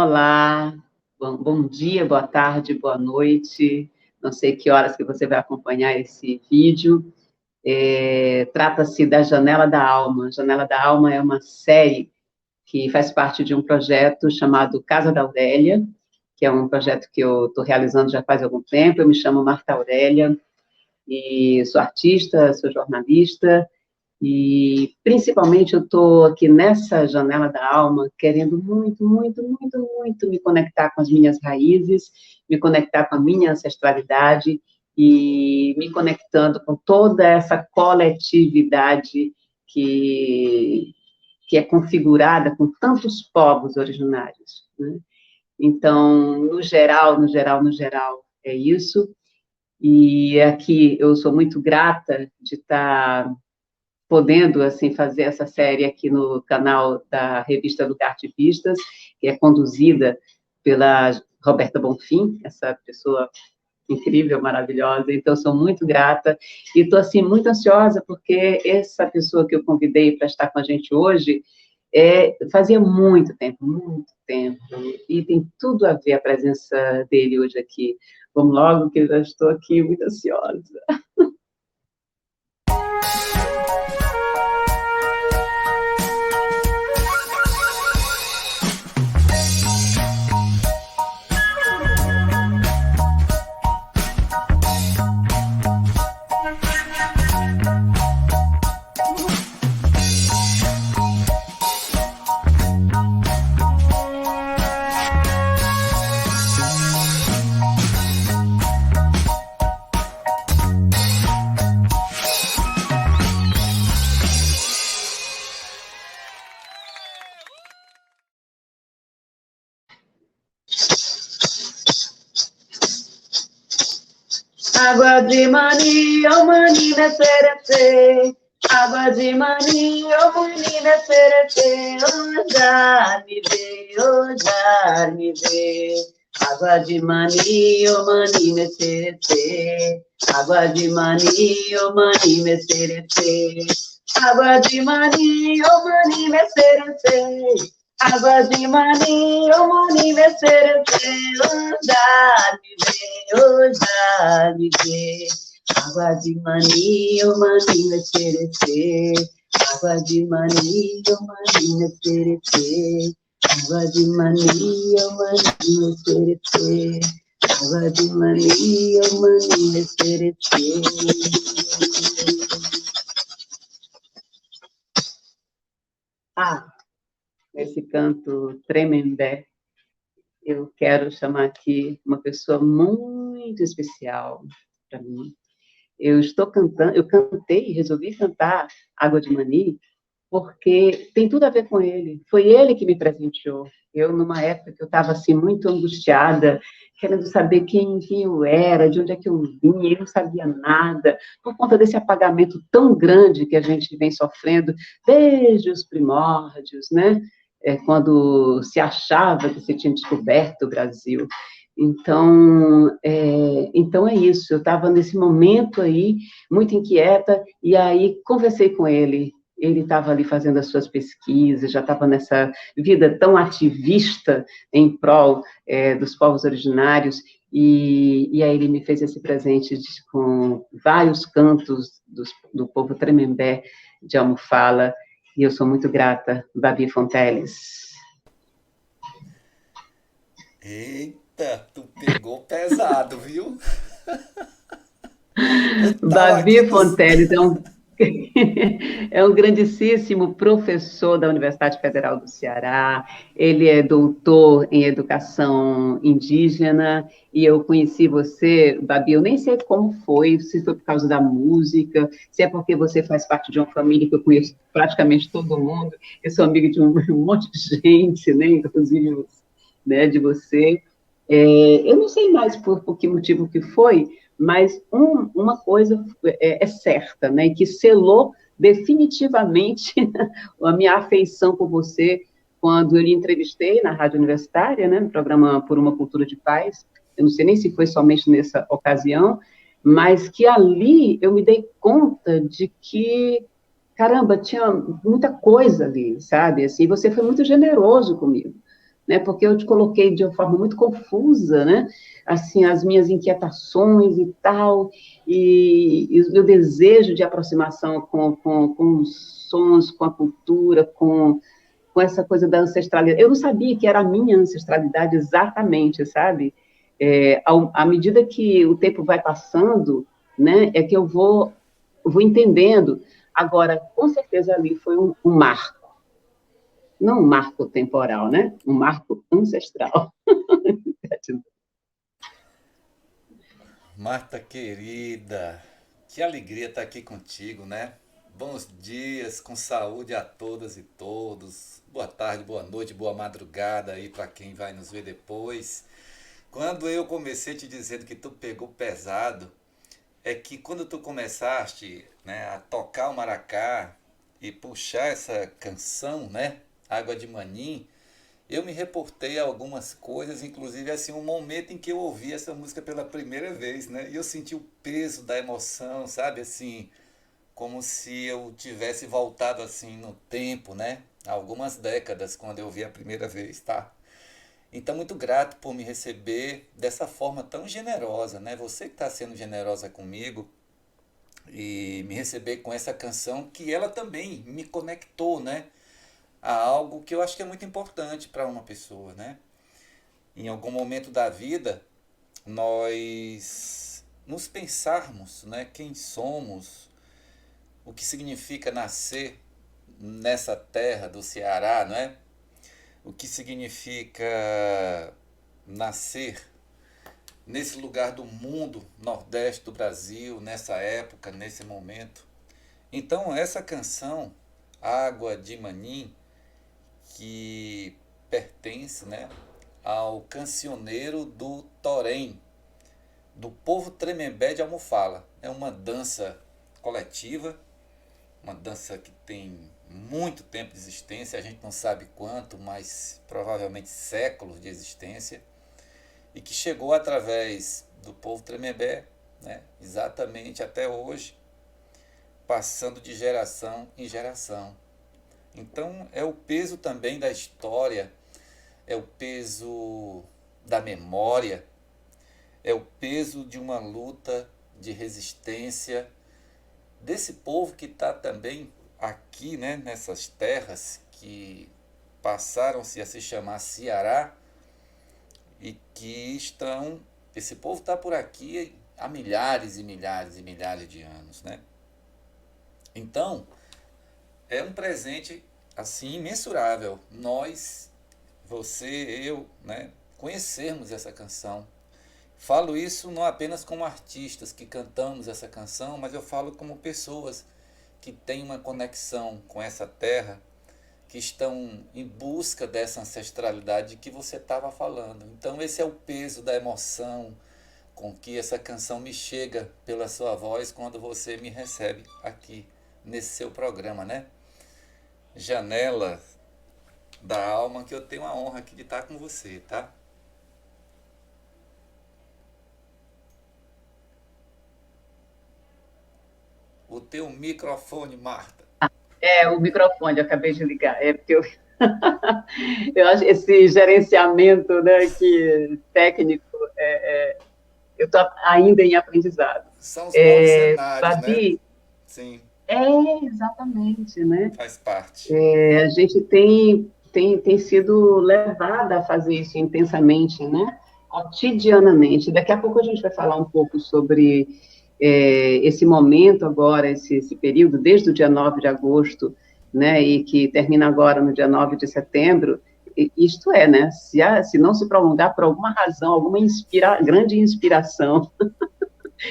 Olá, bom dia, boa tarde, boa noite. Não sei que horas que você vai acompanhar esse vídeo. Trata-se da Janela da Alma. Janela da Alma é uma série que faz parte de um projeto chamado Casa da Aurélia, que é um projeto que eu estou realizando já faz algum tempo. Eu me chamo Marta Aurélia e sou artista, sou jornalista, e, principalmente, eu estou aqui nessa Janela da Alma, querendo muito, muito, muito, muito me conectar com as minhas raízes, me conectar com a minha ancestralidade e me conectando com toda essa coletividade que, que é configurada com tantos povos originários, né? Então, no geral, no geral, no geral, é isso. E aqui eu sou muito grata de estar podendo, assim, fazer essa série aqui no canal da revista Lugar de Vistas, que é conduzida pela Roberta Bonfim, essa pessoa incrível, maravilhosa. Então, sou muito grata e estou, assim, muito ansiosa, porque essa pessoa que eu convidei para estar com a gente hoje fazia muito tempo, e tem tudo a ver a presença dele hoje aqui. Vamos logo, que eu já estou aqui muito ansiosa. Água de mani, oh menina serete, água de mani, oh menina serete, oh já me vê, oh já me vê. Água de mani, oh menina serete, água de mani, oh menina serete, água de mani, oh menina serete, água de mani, oh menina serete, oh já me vê, oh já me vê. Água de mani, oh menina serete, água de mani, oh menina serete, água de mani, oh menina serete, água de mani, oh menina serete. Nesse canto Tremembé, eu quero chamar aqui uma pessoa muito especial para mim. Eu cantei, resolvi cantar Água de Mani, porque tem tudo a ver com ele. Foi ele que me presenteou. Eu, numa época que eu estava assim, muito angustiada, querendo saber quem eu era, de onde é que eu vinha, eu não sabia nada, por conta desse apagamento tão grande que a gente vem sofrendo desde os primórdios, né? Quando se achava que se tinha descoberto o Brasil. Então é isso, eu estava nesse momento aí, muito inquieta, e aí conversei com ele. Ele estava ali fazendo as suas pesquisas, já estava nessa vida tão ativista em prol dos povos originários, e aí ele me fez esse presente com vários cantos do povo Tremembé de Almofala, e eu sou muito grata, Babi Fonteles. Eita, tu pegou pesado, viu? Eu tava aqui Babi nos... Fonteles é um grandíssimo professor da Universidade Federal do Ceará, ele é doutor em educação indígena, e eu conheci você, Babi, eu nem sei como foi, se foi por causa da música, se é porque você faz parte de uma família que eu conheço praticamente todo mundo, eu sou amiga de um monte de gente, né, inclusive, né, de você. Eu não sei mais por que motivo que foi, mas uma coisa é certa, né, que selou definitivamente a minha afeição por você quando eu lhe entrevistei na Rádio Universitária, né, no programa Por uma Cultura de Paz. Eu não sei nem se foi somente nessa ocasião, mas que ali eu me dei conta de que, caramba, tinha muita coisa ali, sabe? Assim, você foi muito generoso comigo. né? Porque eu te coloquei de uma forma muito confusa, né? Assim, as minhas inquietações e tal, e o meu desejo de aproximação com os sons, com a cultura, com essa coisa da ancestralidade. Eu não sabia que era a minha ancestralidade exatamente, sabe? À medida que o tempo vai passando, né, é que eu vou entendendo. Agora, com certeza ali foi um marco, não um marco temporal, né? Um marco ancestral. Marta querida, que alegria estar aqui contigo, né? Bons dias, com saúde a todas e todos. Boa tarde, boa noite, boa madrugada aí para quem vai nos ver depois. Quando eu comecei te dizendo que tu pegou pesado, é que quando tu começaste, né, a tocar o maracá e puxar essa canção, né, Água de Manim, eu me reportei a algumas coisas, inclusive assim um momento em que eu ouvi essa música pela primeira vez, né? E eu senti o peso da emoção, sabe? Assim, como se eu tivesse voltado assim no tempo, né? Há algumas décadas quando eu vi a primeira vez, tá? Então, muito grato por me receber dessa forma tão generosa, né? Você que está sendo generosa comigo e me receber com essa canção que ela também me conectou, né? A algo que eu acho que é muito importante para uma pessoa, né? Em algum momento da vida, nós nos pensarmos, né? Quem somos, o que significa nascer nessa terra do Ceará, não é? O que significa nascer nesse lugar do mundo, Nordeste do Brasil, nessa época, nesse momento. Então, essa canção, Água de Manim, que pertence, né, ao cancioneiro do Torém, do povo Tremembé de Almofala. É uma dança coletiva, uma dança que tem muito tempo de existência, a gente não sabe quanto, mas provavelmente séculos de existência, e que chegou através do povo Tremembé, né, exatamente até hoje, passando de geração em geração. Então é o peso também da história, é o peso da memória, é o peso de uma luta de resistência desse povo que está também aqui, né, nessas terras que passaram-se a se chamar Ceará e que estão, esse povo está por aqui há milhares e milhares e milhares de anos, né? Então, é um presente assim imensurável. Nós, você, eu, né, conhecermos essa canção. Falo isso não apenas como artistas que cantamos essa canção, mas eu falo como pessoas que têm uma conexão com essa terra, que estão em busca dessa ancestralidade que você estava falando. Então esse é o peso da emoção com que essa canção me chega pela sua voz quando você me recebe aqui nesse seu programa, né? Janela da Alma, que eu tenho a honra aqui de estar com você, tá? O teu microfone, Marta. O microfone, eu acabei de ligar. É porque eu acho esse gerenciamento, né, que técnico, eu estou ainda em aprendizado. São os novos cenários, né? Babi, Sim, é exatamente, né? faz parte. A gente tem sido levada a fazer isso intensamente, né? Cotidianamente. Daqui a pouco a gente vai falar um pouco sobre esse momento agora, esse período, desde o dia 9 de agosto, né? E que termina agora no dia 9 de setembro. Isto é, né? Se não se prolongar por alguma razão, alguma grande inspiração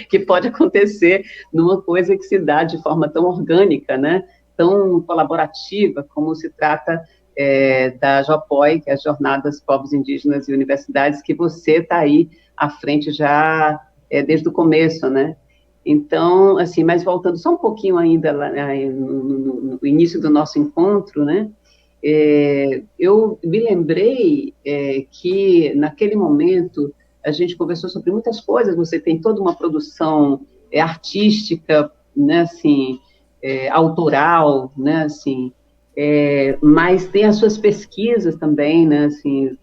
que pode acontecer numa coisa que se dá de forma tão orgânica, né? Tão colaborativa, como se trata da JOPOI, que é as Jornadas Povos Indígenas e Universidades, que você está aí à frente já desde o começo, né? Então, assim, mas voltando só um pouquinho ainda lá, no início do nosso encontro, né? Eu me lembrei que naquele momento a gente conversou sobre muitas coisas. Você tem toda uma produção artística, né? Assim, autoral, né? Assim, Mas tem as suas pesquisas também, né, assim,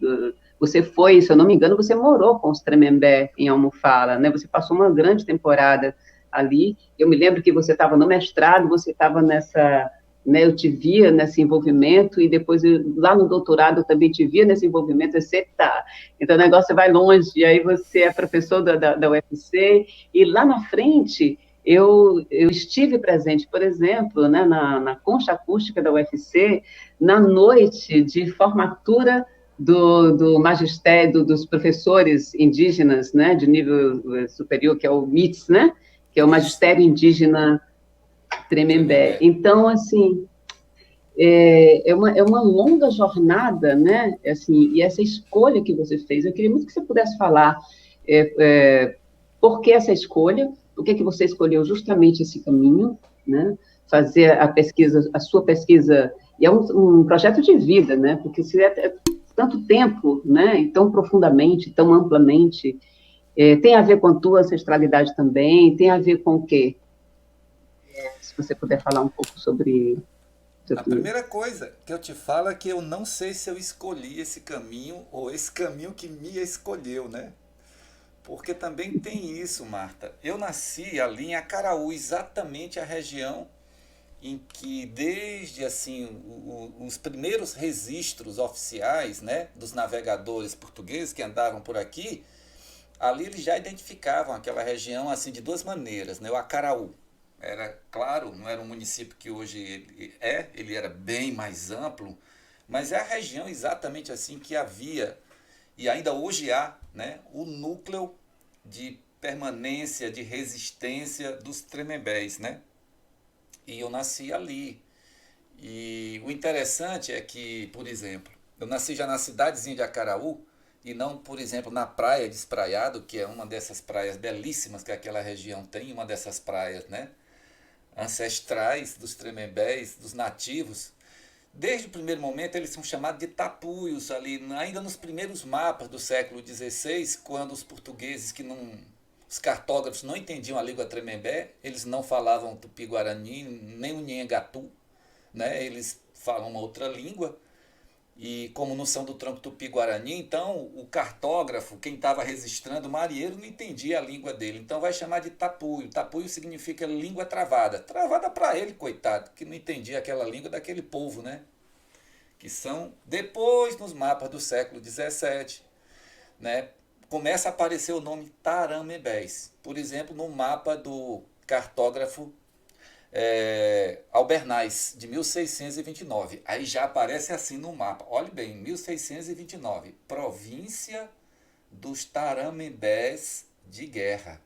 você foi, se eu não me engano, você morou com os Tremembé em Almofala, né, você passou uma grande temporada ali, eu me lembro que você estava no mestrado, você estava nessa, né, eu te via nesse envolvimento, e depois lá no doutorado eu também te via nesse envolvimento, você tá, então o negócio vai longe, e aí você é professor da UFC, e lá na frente eu estive presente, por exemplo, né, na concha acústica da UFC, na noite de formatura do magistério, dos professores indígenas, né, de nível superior, que é o MITS, né, que é o Isso, Magistério Indígena Tremembé. Tremembé. Então, assim, é uma longa jornada, né, assim, e essa escolha que você fez, eu queria muito que você pudesse falar é, é, por que essa escolha, por que você escolheu justamente esse caminho, né, fazer a pesquisa, a sua pesquisa, e é um projeto de vida, né, porque se é tanto tempo, né, e tão profundamente, tão amplamente, tem a ver com a tua ancestralidade também, tem a ver com o quê? Se você puder falar um pouco A sobre primeira coisa que eu te falo é que eu não sei se eu escolhi esse caminho ou esse caminho que me escolheu, né? Porque também tem isso, Marta. Eu nasci ali em Acaraú, exatamente a região em que desde assim os primeiros registros oficiais, né, dos navegadores portugueses que andavam por aqui, ali eles já identificavam aquela região assim de duas maneiras, né? O Acaraú era, claro, não era um município que hoje ele era bem mais amplo, mas é a região exatamente assim que havia e ainda hoje há, né, o núcleo de permanência, de resistência dos Tremembés, né? E eu nasci ali. E o interessante é que, por exemplo, eu nasci já na cidadezinha de Acaraú e não, por exemplo, na praia de Espraiado, que é uma dessas praias belíssimas que aquela região tem, uma dessas praias, né, ancestrais dos Tremembés, dos nativos. Desde o primeiro momento eles são chamados de tapuios ali, ainda nos primeiros mapas do século XVI, quando os portugueses que não, os cartógrafos não entendiam a língua Tremembé, eles não falavam tupi-guarani, nem o nhenengatu, né? Eles falam uma outra língua e como não são do tronco tupi-guarani, então o cartógrafo, quem estava registrando, o marinheiro, não entendia a língua dele. Então vai chamar de tapuio. Tapuio significa língua travada. Travada para ele, coitado, que não entendia aquela língua daquele povo, né? Que são depois nos mapas do século XVII, né? Começa a aparecer o nome Taramebés. Por exemplo, no mapa do cartógrafo Albernaz, de 1629. Aí já aparece assim no mapa. Olhe bem, 1629. Província dos Taramembés de Guerra.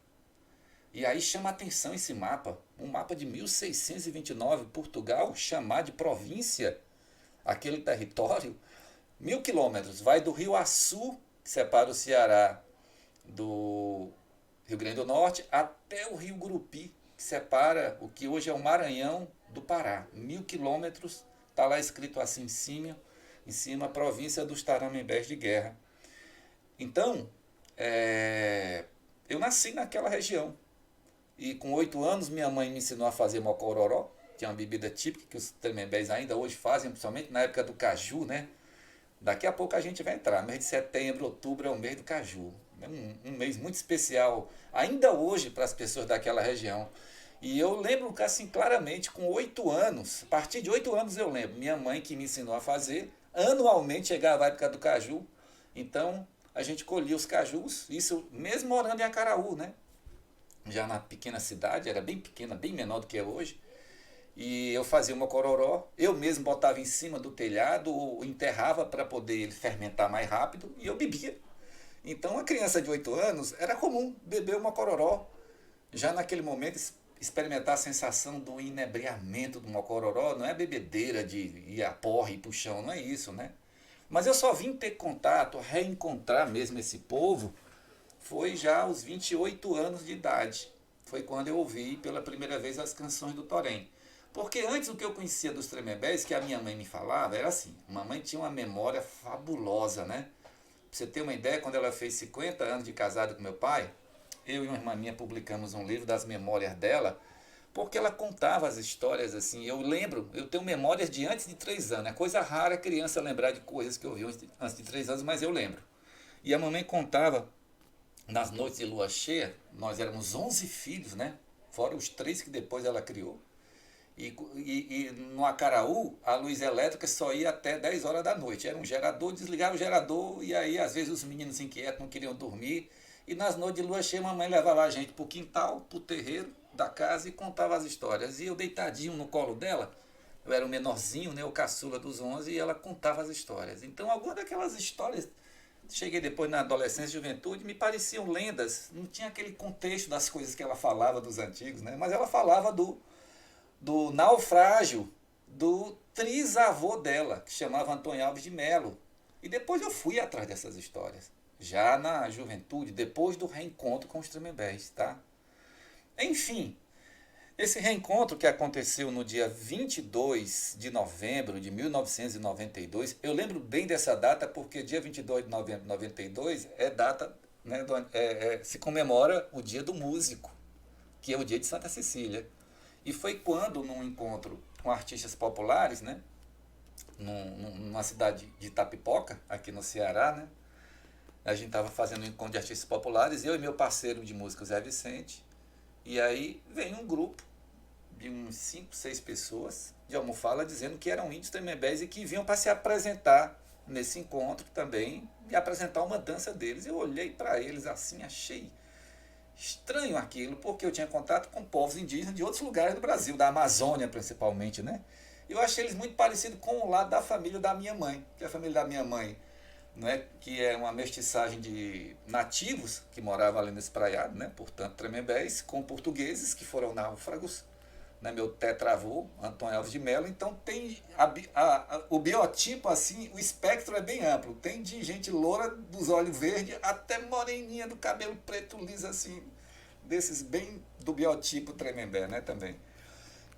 E aí chama a atenção esse mapa. Um mapa de 1629, Portugal, chamar de província aquele território. 1.000 quilômetros. Vai do Rio Açu, que separa o Ceará do Rio Grande do Norte, até o Rio Gurupi, que separa o que hoje é o Maranhão do Pará. 1.000 quilômetros, está lá escrito assim em cima, província dos Taramembés de Guerra. Então, eu nasci naquela região. E com 8 anos, minha mãe me ensinou a fazer mocororó, que é uma bebida típica que os tremembés ainda hoje fazem, principalmente na época do caju, né? Daqui a pouco a gente vai entrar. Mês de setembro, outubro é o mês do caju. É um mês muito especial, ainda hoje, para as pessoas daquela região. E eu lembro assim claramente, com 8 anos, a partir de 8 anos eu lembro, minha mãe que me ensinou a fazer, anualmente chegava a época do caju, então a gente colhia os cajus, isso mesmo morando em Acaraú, né? Já na pequena cidade, era bem pequena, bem menor do que é hoje. E eu fazia uma cororó, eu mesmo botava em cima do telhado, enterrava para poder ele fermentar mais rápido e eu bebia. Então, uma criança de 8 anos era comum beber uma cororó. Já naquele momento, experimentar a sensação do inebriamento do mocororó, não é bebedeira de ir a porra e puxão, não é isso, né? Mas eu só vim ter contato, reencontrar mesmo esse povo, foi já aos 28 anos de idade. Foi quando eu ouvi pela primeira vez as canções do Torém. Porque antes o que eu conhecia dos Tremembés, que a minha mãe me falava, era assim, mamãe tinha uma memória fabulosa, né? Pra você ter uma ideia, quando ela fez 50 anos de casado com meu pai, eu e uma irmã minha publicamos um livro das memórias dela, porque ela contava as histórias assim. Eu lembro, eu tenho memórias de antes de 3 anos. É coisa rara a criança lembrar de coisas que eu vi antes de 3 anos, mas eu lembro. E a mamãe contava nas noites de lua cheia. Nós éramos 11 filhos, né? Fora os 3 que depois ela criou. E no Acaraú, a luz elétrica só ia até 10 horas da noite. Era um gerador, desligava o gerador, e aí às vezes os meninos inquietos não queriam dormir. E nas noites de lua cheia, a mamãe levava a gente para o quintal, para o terreiro da casa e contava as histórias. E eu deitadinho no colo dela, eu era o menorzinho, né, o caçula dos 11, e ela contava as histórias. Então, algumas daquelas histórias, cheguei depois na adolescência e juventude, me pareciam lendas. Não tinha aquele contexto das coisas que ela falava dos antigos, né? Mas ela falava do naufrágio do trisavô dela, que chamava Antônio Alves de Melo. E depois eu fui atrás dessas histórias, já na juventude, depois do reencontro com os Tremembés, tá? Enfim, esse reencontro que aconteceu no dia 22 de novembro de 1992, eu lembro bem dessa data porque dia 22 de novembro de 92 é data, né, se comemora o Dia do Músico, que é o dia de Santa Cecília. E foi quando, num encontro com artistas populares, né, numa cidade de Itapipoca, aqui no Ceará, né, a gente estava fazendo um encontro de artistas populares, eu e meu parceiro de música, Zé Vicente, e aí vem um grupo de uns 5, 6 pessoas de Almofala dizendo que eram índios tremembés e que vinham para se apresentar nesse encontro também e apresentar uma dança deles. Eu olhei para eles assim, achei estranho aquilo, porque eu tinha contato com povos indígenas de outros lugares do Brasil, da Amazônia principalmente, né? Eu achei eles muito parecidos com o lado da família da minha mãe, que a família da minha mãe, né, que é uma mestiçagem de nativos que moravam ali nesse praiado, né, portanto tremembés, com portugueses que foram náufragos, né, meu tetravô, Antônio Alves de Melo. Então tem o biotipo, assim, o espectro é bem amplo, tem de gente loura dos olhos verdes até moreninha do cabelo preto liso, assim, desses bem do biotipo tremembé, né, também.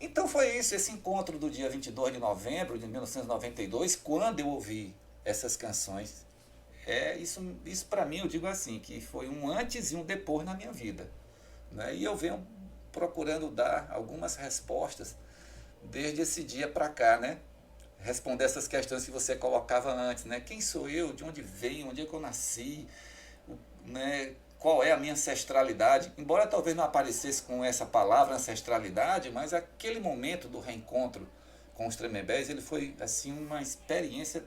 Então foi isso, esse encontro do dia 22 de novembro de 1992, quando eu ouvi essas canções. Isso para mim, eu digo assim, que foi um antes e um depois na minha vida, né? E eu venho procurando dar algumas respostas desde esse dia para cá, né? Responder essas questões que você colocava antes, né? Quem sou eu? De onde venho? Onde é que eu nasci? Né? Qual é a minha ancestralidade? Embora talvez não aparecesse com essa palavra ancestralidade, mas aquele momento do reencontro com os Tremembés, ele foi assim uma experiência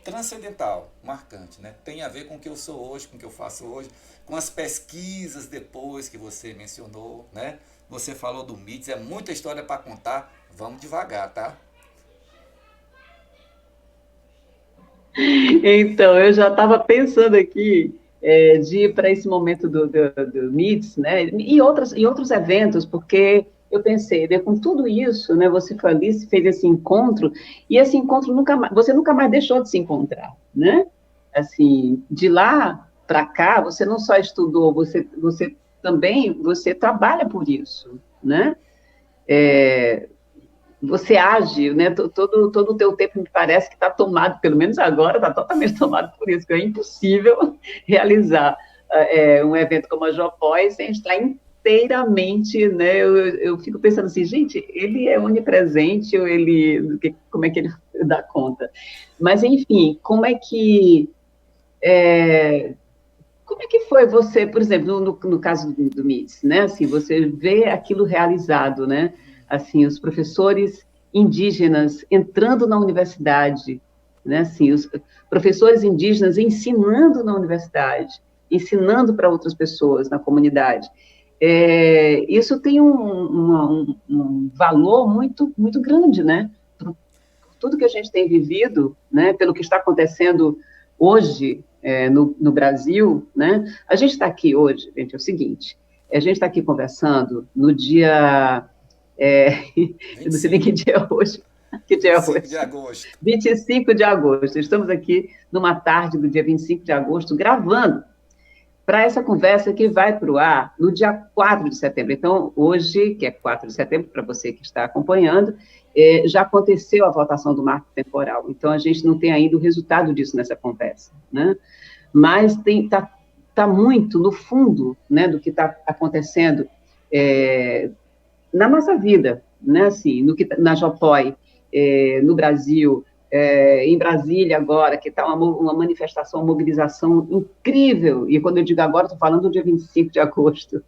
transcendental, marcante, né? Tem a ver com o que eu sou hoje, com o que eu faço hoje, com as pesquisas depois que você mencionou, né? Você falou do MITS, é muita história para contar, vamos devagar, tá? Então, eu já estava pensando aqui de ir para esse momento do MITS, né, e outros eventos, porque eu pensei, né, com tudo isso, né, você foi ali, fez esse encontro, e esse encontro você nunca mais deixou de se encontrar, né? Assim, de lá para cá, você não só estudou, você também, você trabalha por isso, né? Você age, né? Todo o teu tempo me parece que está tomado, pelo menos agora, está totalmente tomado por isso, que é impossível realizar um evento como a Jopói sem estar inteiramente, né? Eu fico pensando assim, gente, ele é onipresente, ou como é que ele dá conta? Mas, enfim, como é que foi você, por exemplo, no caso do MITS, né? Assim, você vê aquilo realizado, né? Assim, os professores indígenas entrando na universidade, né? Assim, os professores indígenas ensinando na universidade, ensinando para outras pessoas na comunidade. Isso tem um valor muito grande, né? Por tudo que a gente tem vivido, né? Pelo que está acontecendo hoje no Brasil, né? A gente está aqui hoje, gente, é o seguinte, a gente está aqui conversando no dia, eu não sei nem que dia é hoje, que dia é 25 de hoje? agosto. 25 de agosto, estamos aqui numa tarde do dia 25 de agosto, gravando para essa conversa que vai para o ar no dia 4 de setembro. Então, hoje, que é 4 de setembro, para você que está acompanhando, já aconteceu a votação do marco temporal. Então, a gente não tem ainda o resultado disso nessa conversa, né? Mas está muito no fundo, né, do que está acontecendo na nossa vida, né, assim, no que, na Jopói, no Brasil, em Brasília agora, que está uma manifestação, uma mobilização incrível, e quando eu digo agora, estou falando do dia 25 de agosto,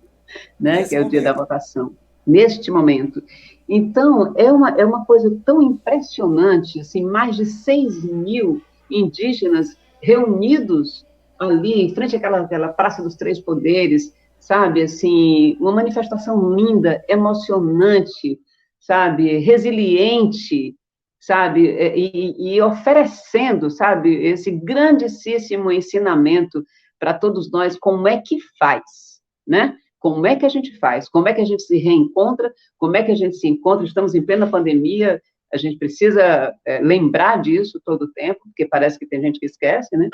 né, que Nesse é o dia da momento. votação, neste momento. Então, é uma coisa tão impressionante, assim, mais de 6 mil indígenas reunidos ali, em frente àquela Praça dos Três Poderes, sabe, assim, uma manifestação linda, emocionante, sabe, resiliente, sabe, e oferecendo, sabe, esse grandíssimo ensinamento para todos nós, como é que faz, né? Como é que a gente faz? Como é que a gente se reencontra? Como é que a gente se encontra? Estamos em plena pandemia, a gente precisa lembrar disso todo o tempo, porque parece que tem gente que esquece, né?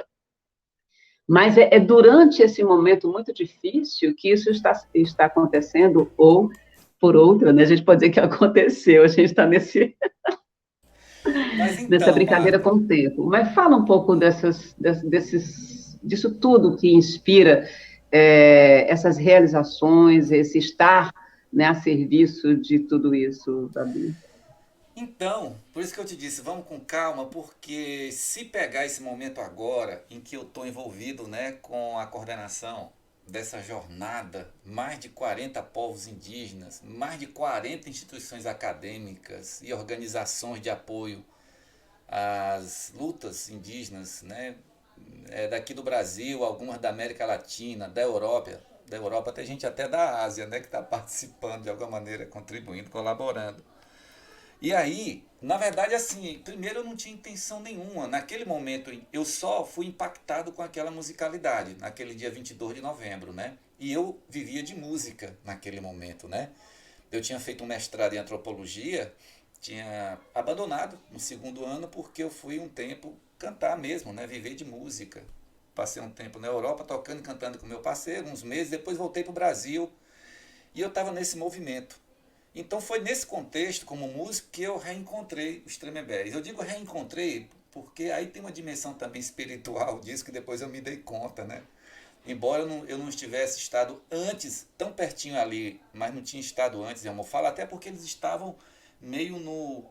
Mas é durante esse momento muito difícil que isso está acontecendo, ou por outra, né? A gente pode dizer que aconteceu, a gente está Mas nessa então, brincadeira com Marta, o tempo. Mas fala um pouco disso tudo que inspira essas realizações, esse estar, né, a serviço de tudo isso, Babi. então, por isso que eu te disse, vamos com calma, porque se pegar esse momento agora em que eu estou envolvido, né, com a coordenação dessa jornada, mais de 40 povos indígenas, mais de 40 instituições acadêmicas e organizações de apoio às lutas indígenas, né, daqui do Brasil, algumas da América Latina, da Europa tem gente até da Ásia, né, que está participando de alguma maneira, contribuindo, colaborando. E aí, na verdade, assim, primeiro eu não tinha intenção nenhuma. Naquele momento, eu só fui impactado com aquela musicalidade, naquele dia 22 de novembro, né? E eu vivia de música naquele momento, né? Eu tinha feito um mestrado em antropologia, tinha abandonado no segundo ano porque eu fui um tempo cantar mesmo, né? Viver de música. Passei um tempo na Europa tocando e cantando com meu parceiro, uns meses, depois voltei para o Brasil e eu estava nesse movimento. Então foi nesse contexto, como músico, que eu reencontrei os Tremembés. Eu digo reencontrei porque aí tem uma dimensão também espiritual disso que depois eu me dei conta, né? Embora eu não estivesse estado antes, tão pertinho ali, mas não tinha estado antes em Almofala, até porque eles estavam meio no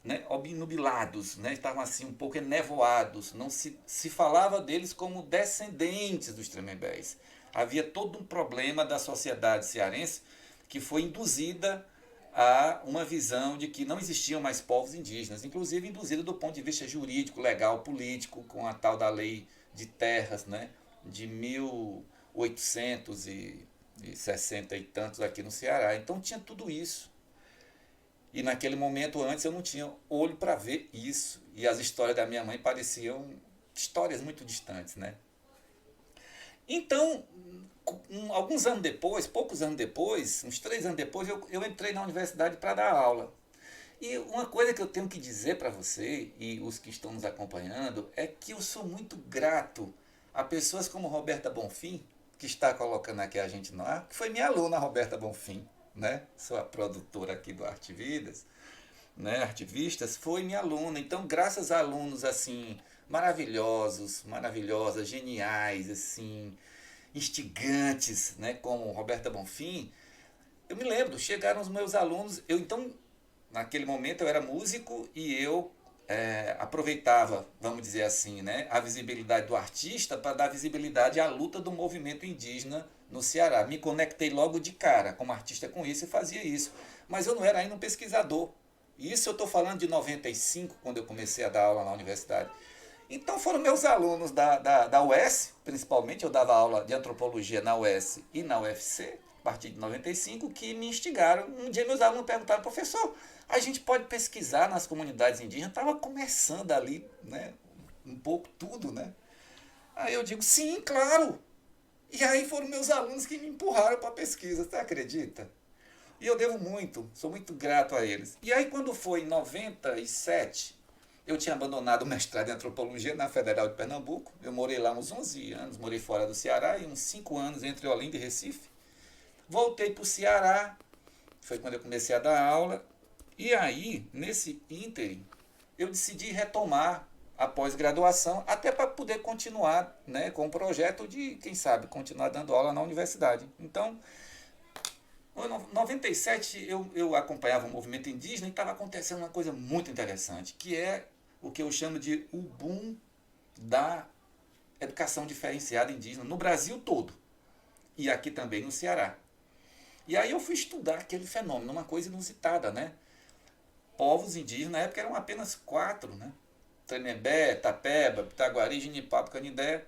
né, obnubilados, né? Estavam assim um pouco enevoados, não se falava deles como descendentes dos Tremembés. Havia todo um problema da sociedade cearense que foi induzida a uma visão de que não existiam mais povos indígenas, inclusive induzida do ponto de vista jurídico, legal, político, com a tal da lei de terras, né, de 1860 e tantos aqui no Ceará. Então tinha tudo isso. E naquele momento antes eu não tinha olho para ver isso. E as histórias da minha mãe pareciam histórias muito distantes, né? Então, alguns anos depois, poucos anos depois, uns 3 anos depois, eu entrei na universidade para dar aula. E uma coisa que eu tenho que dizer para você e os que estão nos acompanhando é que eu sou muito grato a pessoas como Roberta Bonfim, que está colocando aqui a gente no ar, que foi minha aluna, Roberta Bonfim, né? Sou a produtora aqui do Arte Vidas, né? Artivistas, foi minha aluna. Então, graças a alunos assim maravilhosos, maravilhosas, geniais, assim, instigantes, né, como Roberta Bonfim, eu me lembro, chegaram os meus alunos, naquele momento eu era músico e eu aproveitava, vamos dizer assim, né, a visibilidade do artista para dar visibilidade à luta do movimento indígena no Ceará. Me conectei logo de cara como artista com isso e fazia isso. Mas eu não era ainda um pesquisador. Isso eu estou falando de 95, quando eu comecei a dar aula na universidade. Então foram meus alunos da UES, principalmente, eu dava aula de antropologia na UES e na UFC, a partir de 95, que me instigaram. Um dia meus alunos perguntaram, professor, a gente pode pesquisar nas comunidades indígenas? Estava começando ali, né, um pouco tudo, né? Aí eu digo, sim, claro. E aí foram meus alunos que me empurraram para a pesquisa, você acredita? E eu devo muito, sou muito grato a eles. E aí quando foi em 97, eu tinha abandonado o mestrado em antropologia na Federal de Pernambuco. Eu morei lá uns 11 anos, morei fora do Ceará e uns 5 anos entre Olinda e Recife. Voltei para o Ceará, foi quando eu comecei a dar aula. E aí, nesse ínterim, eu decidi retomar a pós-graduação, até para poder continuar, né, com o projeto de, quem sabe, continuar dando aula na universidade. Então, Em 97 eu acompanhava o movimento indígena e estava acontecendo uma coisa muito interessante, que é o que eu chamo de o boom da educação diferenciada indígena no Brasil todo e aqui também no Ceará. E aí eu fui estudar aquele fenômeno, uma coisa inusitada, né? Povos indígenas na época eram apenas 4, né? Tremembé, Tapeba, Pitaguari, Ginipapo, Canindé.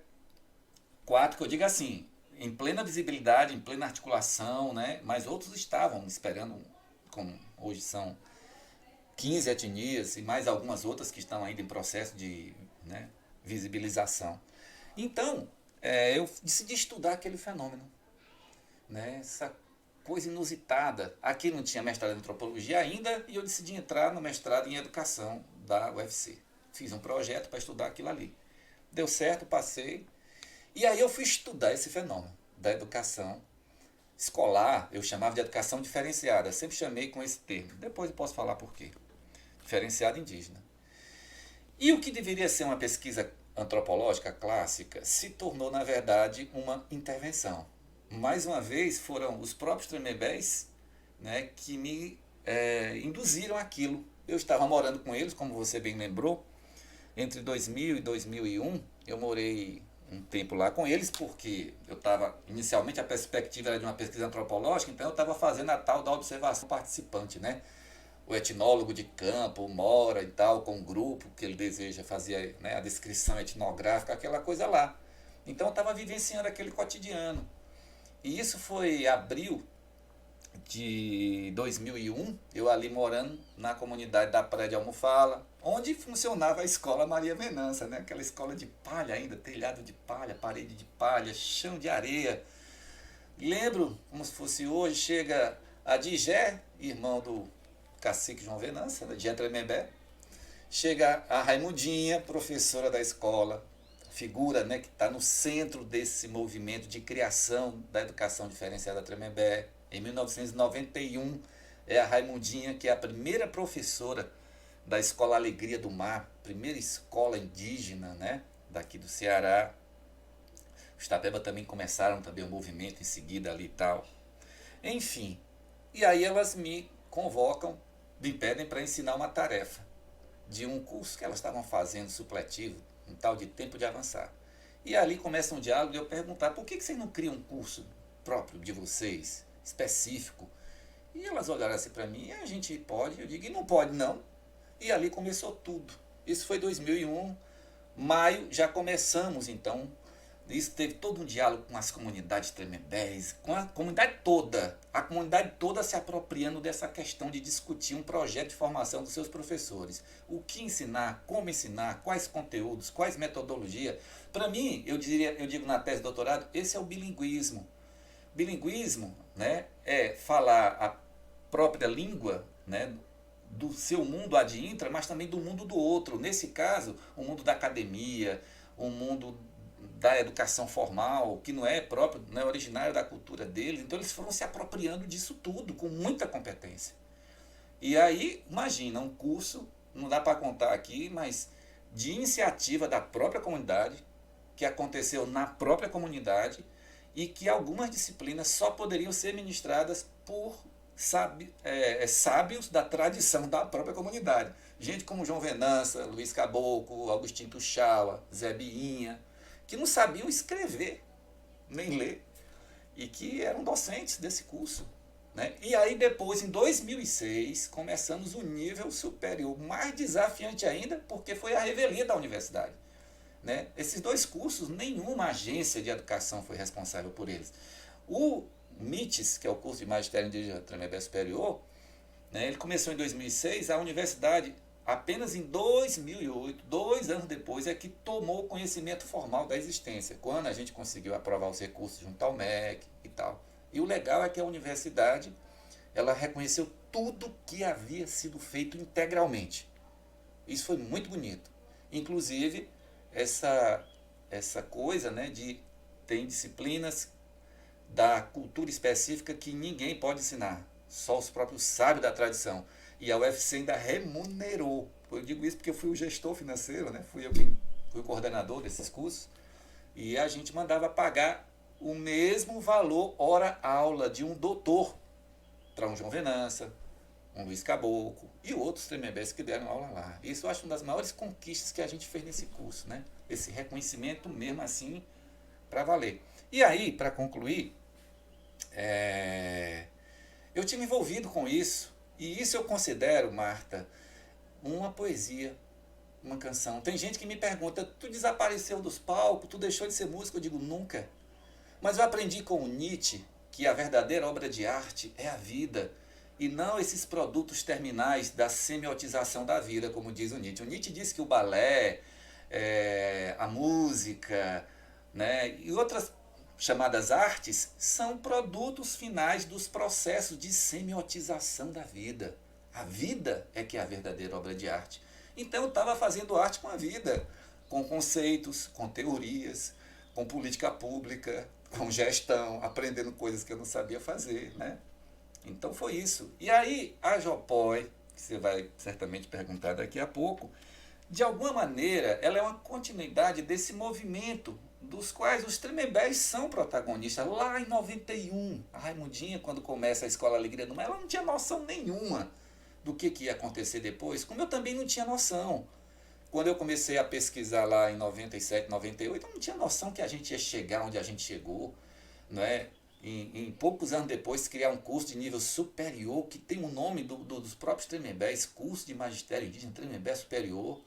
4 que eu digo assim, em plena visibilidade, em plena articulação, né? Mas outros estavam esperando, como hoje são 15 etnias e mais algumas outras que estão ainda em processo de, né, visibilização. Então, eu decidi estudar aquele fenômeno, né? Essa coisa inusitada. Aqui não tinha mestrado em antropologia ainda e eu decidi entrar no mestrado em educação da UFC. Fiz um projeto para estudar aquilo ali. Deu certo, passei. E aí eu fui estudar esse fenômeno da educação escolar, eu chamava de educação diferenciada, sempre chamei com esse termo. Depois eu posso falar por quê. Diferenciada indígena. E o que deveria ser uma pesquisa antropológica clássica se tornou, na verdade, uma intervenção. Mais uma vez, foram os próprios Tremembés, né, que me induziram aquilo. Eu estava morando com eles, como você bem lembrou, entre 2000 e 2001. Eu morei um tempo lá com eles, porque eu estava, inicialmente a perspectiva era de uma pesquisa antropológica, então eu estava fazendo a tal da observação participante, né? O etnólogo de campo mora e tal, com um grupo que ele deseja fazer, né, a descrição etnográfica, aquela coisa lá. Então eu estava vivenciando aquele cotidiano. E isso foi abril de 2001, eu ali morando na comunidade da Praia de Almofala, onde funcionava a escola Maria Venança, né? Aquela escola de palha ainda, telhado de palha, parede de palha, chão de areia. Lembro, como se fosse hoje, chega a Digé, irmão do cacique João Venança, de Tremembé, chega a Raimundinha, professora da escola, figura, né, que está no centro desse movimento de criação da educação diferenciada Tremembé. Em 1991, é a Raimundinha, que é a primeira professora da Escola Alegria do Mar, primeira escola indígena, né, daqui do Ceará. Os Tapeba também começaram também o movimento em seguida ali e tal. Enfim, e aí elas me convocam, me pedem para ensinar uma tarefa de um curso que elas estavam fazendo supletivo, um tal de tempo de avançar. E ali começa um diálogo de eu perguntar: por que vocês não criam um curso próprio de vocês, específico? E elas olharam assim para mim: a gente pode? Eu digo: e não pode não. E ali começou tudo. Isso foi 2001, maio, já começamos então. Isso teve todo um diálogo com as comunidades tremembés, com a comunidade toda se apropriando dessa questão de discutir um projeto de formação dos seus professores. O que ensinar, como ensinar, quais conteúdos, quais metodologias. Para mim, eu digo na tese de doutorado, esse é o bilinguismo. Bilinguismo, né, é falar a própria língua, né, do seu mundo ad intra, mas também do mundo do outro. Nesse caso, o mundo da academia, o mundo da educação formal, que não é próprio, não é originário da cultura deles. Então eles foram se apropriando disso tudo com muita competência. E aí, imagina, um curso, não dá para contar aqui, mas de iniciativa da própria comunidade, que aconteceu na própria comunidade e que algumas disciplinas só poderiam ser ministradas por sábios da tradição da própria comunidade. Gente como João Venança, Luiz Caboclo, Agostinho Tuxaua, Zé Biinha, que não sabiam escrever nem ler e que eram docentes desse curso, né? E aí depois, em 2006, começamos o nível superior, mais desafiante ainda, porque foi a revelia da universidade, né? Esses dois cursos, nenhuma agência de educação foi responsável por eles. O MITES, que é o curso de Magistério Indígena Tremembé Superior, né, ele começou em 2006, a universidade apenas em 2008, 2 anos depois, é que tomou conhecimento formal da existência, quando a gente conseguiu aprovar os recursos junto ao MEC e tal. E o legal é que a universidade, ela reconheceu tudo que havia sido feito integralmente. Isso foi muito bonito. Inclusive, essa coisa, né, de tem disciplinas da cultura específica que ninguém pode ensinar, só os próprios sábios da tradição. E a UFC ainda remunerou. Eu digo isso porque eu fui o gestor financeiro, né? Fui o coordenador desses cursos. E a gente mandava pagar o mesmo valor hora-aula de um doutor para um João Venância, um Luiz Caboclo e outros Tremembés que deram aula lá. Isso eu acho uma das maiores conquistas que a gente fez nesse curso, né? Esse reconhecimento mesmo assim para valer. E aí, para concluir, eu tive envolvido com isso, e isso eu considero, Marta, uma poesia, uma canção. Tem gente que me pergunta, tu desapareceu dos palcos, tu deixou de ser músico? Eu digo, nunca. Mas eu aprendi com o Nietzsche que a verdadeira obra de arte é a vida, e não esses produtos terminais da semiotização da vida, como diz o Nietzsche. O Nietzsche diz que o balé, a música, né, e outras chamadas artes são produtos finais dos processos de semiotização da vida. A vida é que é a verdadeira obra de arte. Então eu estava fazendo arte com a vida, com conceitos, com teorias, com política pública, com gestão, aprendendo coisas que eu não sabia fazer, né? Então foi isso. E aí a Jopói, que você vai certamente perguntar daqui a pouco, de alguma maneira ela é uma continuidade desse movimento dos quais os Tremembés são protagonistas. Lá em 91, a Raimundinha, quando começa a Escola Alegria do Mar, ela não tinha noção nenhuma do que ia acontecer depois, como eu também não tinha noção. Quando eu comecei a pesquisar lá em 97, 98, eu não tinha noção que a gente ia chegar onde a gente chegou, não é? Em poucos anos depois, criar um curso de nível superior, que tem o nome dos próprios Tremembés, curso de Magistério Indígena Tremembé Superior,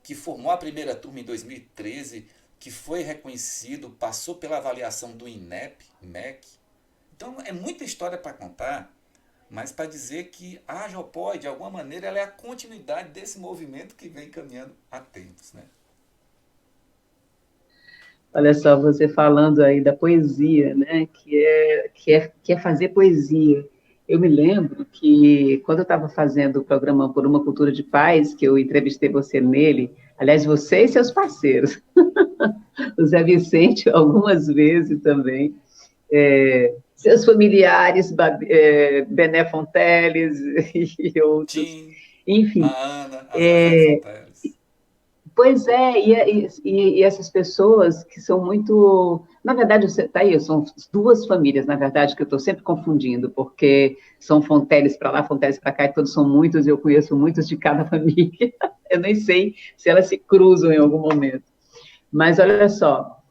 que formou a primeira turma em 2013, que foi reconhecido, passou pela avaliação do INEP, MEC. Então, é muita história para contar, mas para dizer que a Jopói, de alguma maneira, ela é a continuidade desse movimento que vem caminhando há tempos, né? Olha só, você falando aí da poesia, né? Que é fazer poesia. Eu me lembro que quando eu estava fazendo o programa Por uma Cultura de Paz, que eu entrevistei você nele, aliás, você e seus parceiros, o Zé Vicente, algumas vezes também, seus familiares, Bené Fonteles e outros, Tim, a enfim. Ana, a Zezé Fonteles. Pois é, e essas pessoas que são muito. Na verdade, você tá aí, são duas famílias, na verdade, que eu estou sempre confundindo, porque são Fonteles para lá, Fonteles para cá, e todos são muitos, e eu conheço muitos de cada família. Eu nem sei se elas se cruzam em algum momento. Mas olha só,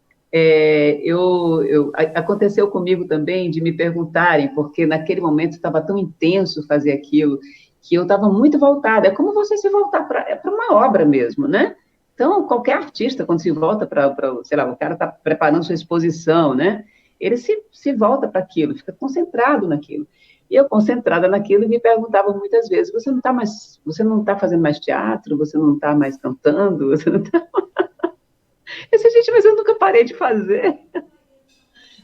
aconteceu comigo também de me perguntarem, porque naquele momento estava tão intenso fazer aquilo, que eu estava muito voltada. É como você se voltar para uma obra mesmo, né? Então, qualquer artista, quando se volta sei lá, o cara está preparando sua exposição, né? Ele se volta para aquilo, fica concentrado naquilo. E eu, concentrada naquilo, me perguntava muitas vezes: você não está fazendo mais teatro? Você não está mais cantando? Você não tá... Eu disse, gente, mas eu nunca parei de fazer.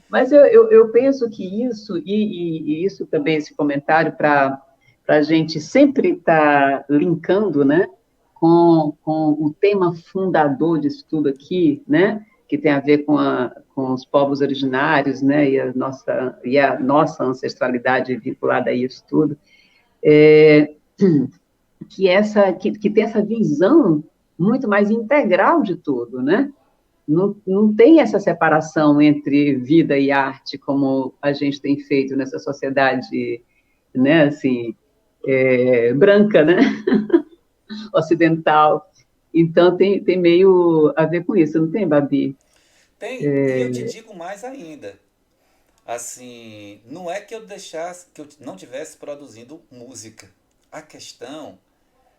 Mas eu penso que isso, e isso também, esse comentário, para a gente sempre estar linkando, né, com o tema fundador disso tudo aqui, né, que tem a ver com os povos originários, né, e a nossa ancestralidade vinculada a isso tudo, que tem essa visão muito mais integral de tudo, né? Não tem essa separação entre vida e arte como a gente tem feito nessa sociedade, né, assim, branca, né, ocidental. Então, tem meio a ver com isso, não tem, Babi? Tem, e eu te digo mais ainda. Assim, não é que eu deixasse, que eu não tivesse produzindo música. A questão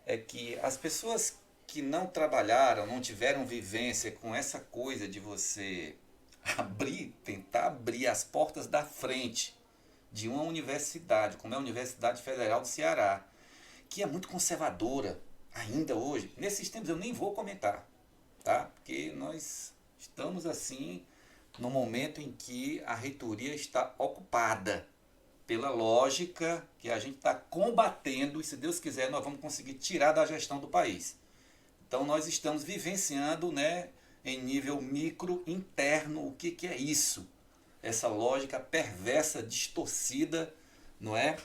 é que as pessoas que não trabalharam, não tiveram vivência com essa coisa de você tentar abrir as portas da frente de uma universidade, como é a Universidade Federal do Ceará, que é muito conservadora ainda hoje. Nesses tempos eu nem vou comentar, tá? Porque nós estamos assim no momento em que a reitoria está ocupada pela lógica que a gente está combatendo e, se Deus quiser, nós vamos conseguir tirar da gestão do país. Então, nós estamos vivenciando, né, em nível micro, interno, o que é isso? Essa lógica perversa, distorcida, não é?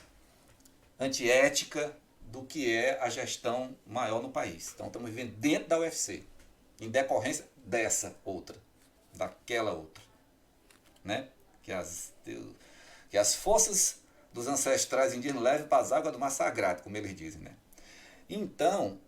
Antiética do que é a gestão maior no país. Então, estamos vivendo dentro da UFC, em decorrência dessa outra, daquela outra, né? Que as forças dos ancestrais indígenas, leve para as águas do mar sagrado, como eles dizem, né? Então,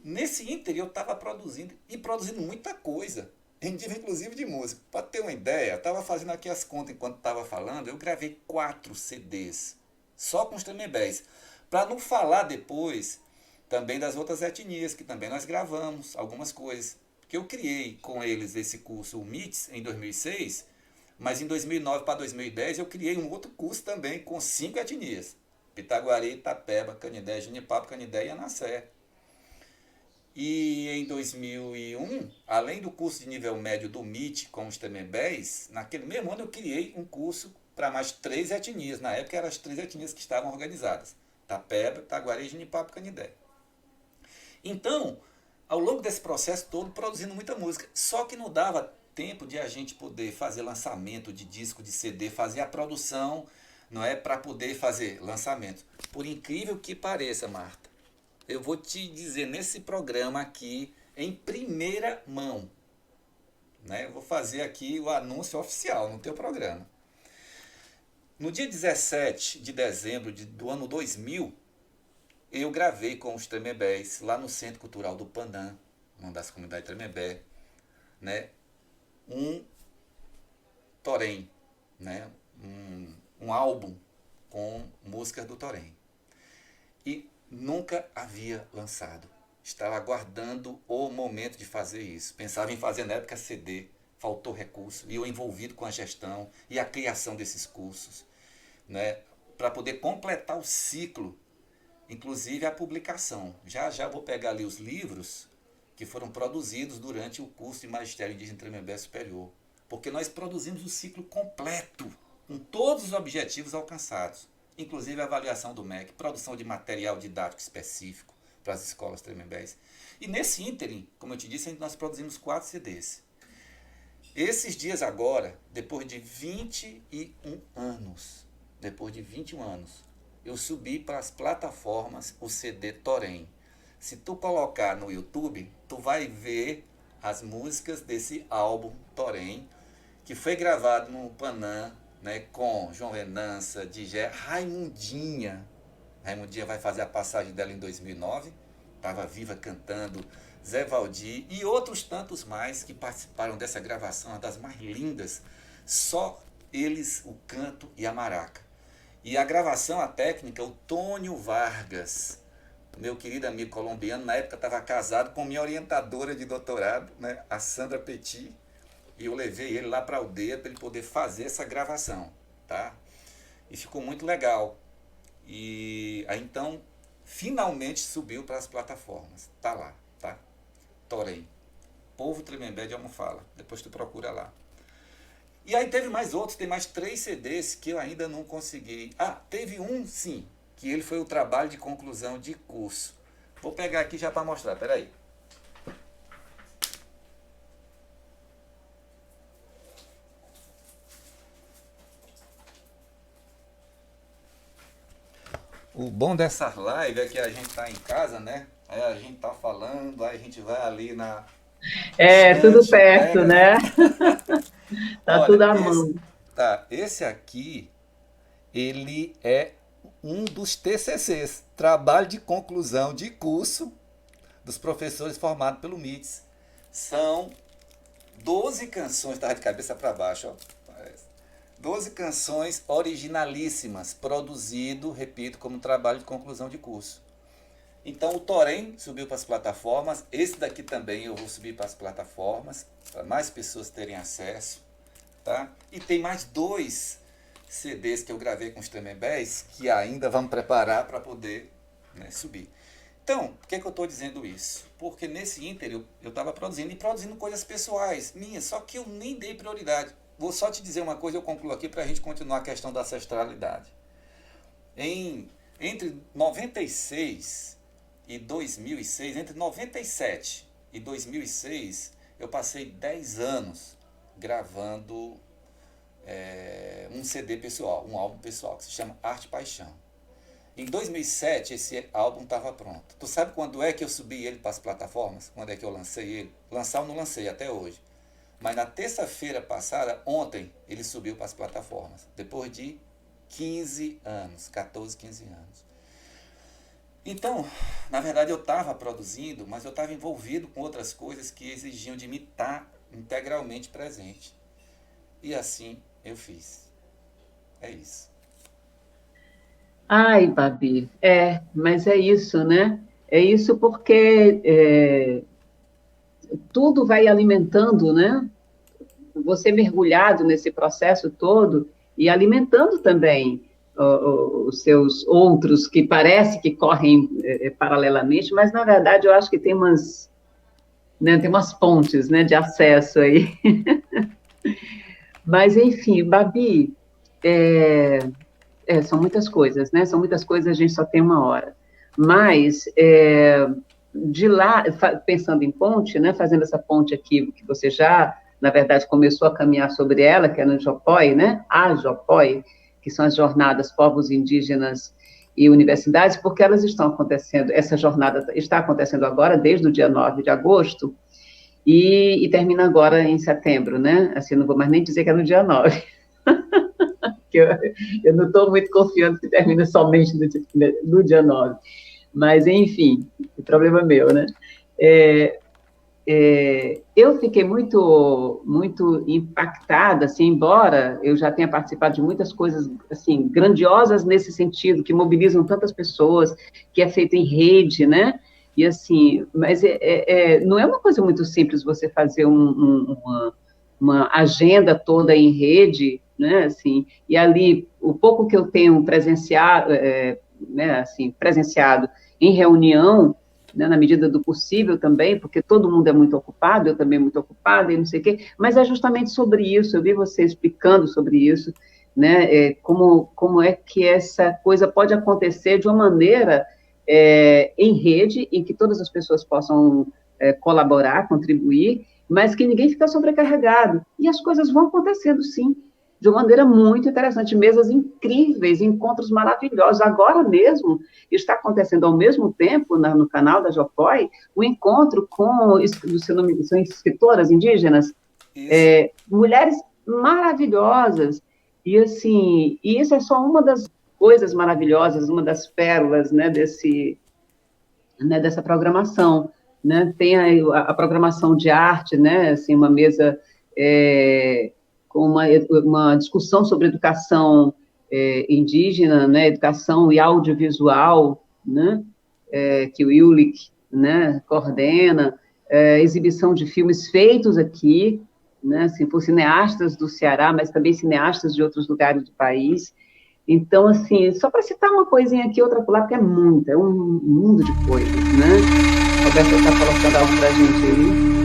nesse ínter eu estava produzindo, e produzindo muita coisa, em nível inclusive de música. Para ter uma ideia, eu estava fazendo aqui as contas enquanto estava falando, eu gravei 4 CDs, só com os Tremembés, para não falar depois também das outras etnias, que também nós gravamos algumas coisas. Porque eu criei com eles esse curso, o MITS, em 2006, mas em 2009 para 2010 eu criei um outro curso também com 5 etnias. Pitaguari, Itapeba, Canindé, Junipapo, Canindé e Anassé. E em 2001, além do curso de nível médio do MIT com os Tremembés, naquele mesmo ano eu criei um curso para mais 3 etnias. Na época eram as 3 etnias que estavam organizadas. Itapeba, Itaguari, Junipapo e Canindé. Então, ao longo desse processo todo, produzindo muita música. Só que não dava tempo de a gente poder fazer lançamento de disco, de CD, fazer a produção, não é, para poder fazer lançamento. Por incrível que pareça, Marta, eu vou te dizer nesse programa aqui, em primeira mão, né? Eu vou fazer aqui o anúncio oficial no teu programa. No dia 17 de dezembro do ano 2000, eu gravei com os Tremembés lá no Centro Cultural do Panã, uma das comunidades Tremembé, né? Um Torém, né? Um álbum com músicas do Torém. E nunca havia lançado. Estava aguardando o momento de fazer isso. Pensava em fazer na época CD, faltou recurso, e eu envolvido com a gestão e a criação desses cursos, né? Para poder completar o ciclo, inclusive a publicação. Já já vou pegar ali os livros que foram produzidos durante o curso de Magistério Indígena Tremembé Superior, porque nós produzimos o ciclo completo, com todos os objetivos alcançados, inclusive a avaliação do MEC, produção de material didático específico para as escolas Tremembés. E nesse ínterim, como eu te disse, nós produzimos 4 CDs. Esses dias agora, depois de 21 anos, eu subi para as plataformas o CD Torém. Se tu colocar no YouTube, tu vai ver as músicas desse álbum Torém, que foi gravado no Panã, né, com João Renança, Digé, Raimundinha. Raimundinha vai fazer a passagem dela em 2009, estava viva cantando, Zé Valdir e outros tantos mais que participaram dessa gravação, uma das mais lindas, só eles, o canto e a maraca. E a gravação, a técnica, o Tônio Vargas, meu querido amigo colombiano, na época estava casado com minha orientadora de doutorado, né, a Sandra Petit, e eu levei ele lá para a aldeia para ele poder fazer essa gravação, tá? E ficou muito legal. E aí então, finalmente subiu para as plataformas. Tá lá, tá? Torém. Povo Tremembé de Almofala. Depois tu procura lá. E aí teve mais outros, tem mais 3 CDs que eu ainda não consegui. Ah, teve um sim, que ele foi o trabalho de conclusão de curso. Vou pegar aqui já para mostrar, peraí. O bom dessas lives é que a gente tá em casa, né? Aí a gente tá falando, aí a gente vai ali na Tudo estante, perto, pega. né? Tá tudo Olha, à mão. esse aqui, ele é um dos TCCs, trabalho de conclusão de curso dos professores formados pelo MITS. São 12 canções, tá de cabeça para baixo, ó. 12 canções originalíssimas, produzido, repito, como trabalho de conclusão de curso. Então o Torém subiu para as plataformas, esse daqui também eu vou subir para as plataformas, para mais pessoas terem acesso, tá? E tem mais 2 CDs que eu gravei com os Tremembés, que ainda vamos preparar para poder, né, subir. Então, por que eu estou dizendo isso? Porque nesse ínter eu estava produzindo, e produzindo coisas pessoais minhas, só que eu nem dei prioridade. Vou só te dizer uma coisa, eu concluo aqui para a gente continuar a questão da ancestralidade. Entre 96 e 2006, entre 97 e 2006, eu passei 10 anos gravando um CD pessoal, um álbum pessoal, que se chama Arte e Paixão. Em 2007, esse álbum estava pronto. Tu sabe quando é que eu subi ele para as plataformas? Quando é que eu lancei ele? Lançar eu não lancei até hoje. Mas na terça-feira passada, ontem, ele subiu para as plataformas. Depois de 15 anos, 14, 15 anos. Então, na verdade eu estava produzindo, mas eu estava envolvido com outras coisas que exigiam de mim estar integralmente presente. E assim eu fiz. É isso. Ai, Babi, mas é isso, né? É isso porque tudo vai alimentando, né? Você mergulhado nesse processo todo e alimentando também os seus outros que parece que correm paralelamente, mas na verdade eu acho que tem umas, né, tem umas pontes, né, de acesso aí. Mas enfim, Babi, é, são muitas coisas, né? São muitas coisas, a gente só tem uma hora. Mas de lá, pensando em ponte, né? Fazendo essa ponte aqui que você já, na verdade, começou a caminhar sobre ela, que é no Jopói, né? A Jopói, que são as jornadas povos indígenas e universidades, porque elas estão acontecendo, essa jornada está acontecendo agora, desde o dia 9 de agosto, e termina agora em setembro, né? Assim, não vou mais nem dizer que é no dia 9, que eu não estou muito confiante que termina somente no dia 9. Mas, enfim, o problema é meu, né? Eu fiquei muito, muito impactada, assim, embora eu já tenha participado de muitas coisas, assim, grandiosas nesse sentido, que mobilizam tantas pessoas, que é feito em rede, né? E, assim, mas não é uma coisa muito simples você fazer uma agenda toda em rede, né? Assim, e ali, o pouco que eu tenho presenciado, né, assim, presenciado em reunião, né, na medida do possível também, porque todo mundo é muito ocupado, eu também muito ocupada, e não sei o quê, mas é justamente sobre isso, eu vi você explicando sobre isso, né, como é que essa coisa pode acontecer de uma maneira em rede, em que todas as pessoas possam colaborar, contribuir, mas que ninguém fica sobrecarregado, e as coisas vão acontecendo, sim, de uma maneira muito interessante, mesas incríveis, encontros maravilhosos. Agora mesmo está acontecendo ao mesmo tempo, no canal da Jopói, o encontro com, do seu nome, são escritoras indígenas, mulheres maravilhosas, e assim, e isso é só uma das coisas maravilhosas, uma das pérolas, né, dessa programação, né? Tem a programação de arte, né, assim, uma mesa com uma discussão sobre educação indígena, né, educação e audiovisual, né, que o Iulik, né, coordena, exibição de filmes feitos aqui, né, assim, por cineastas do Ceará, mas também cineastas de outros lugares do país. Então, assim, só para citar uma coisinha aqui, outra por lá, porque é um mundo de coisas, né? A Roberta está colocando algo para a gente aí.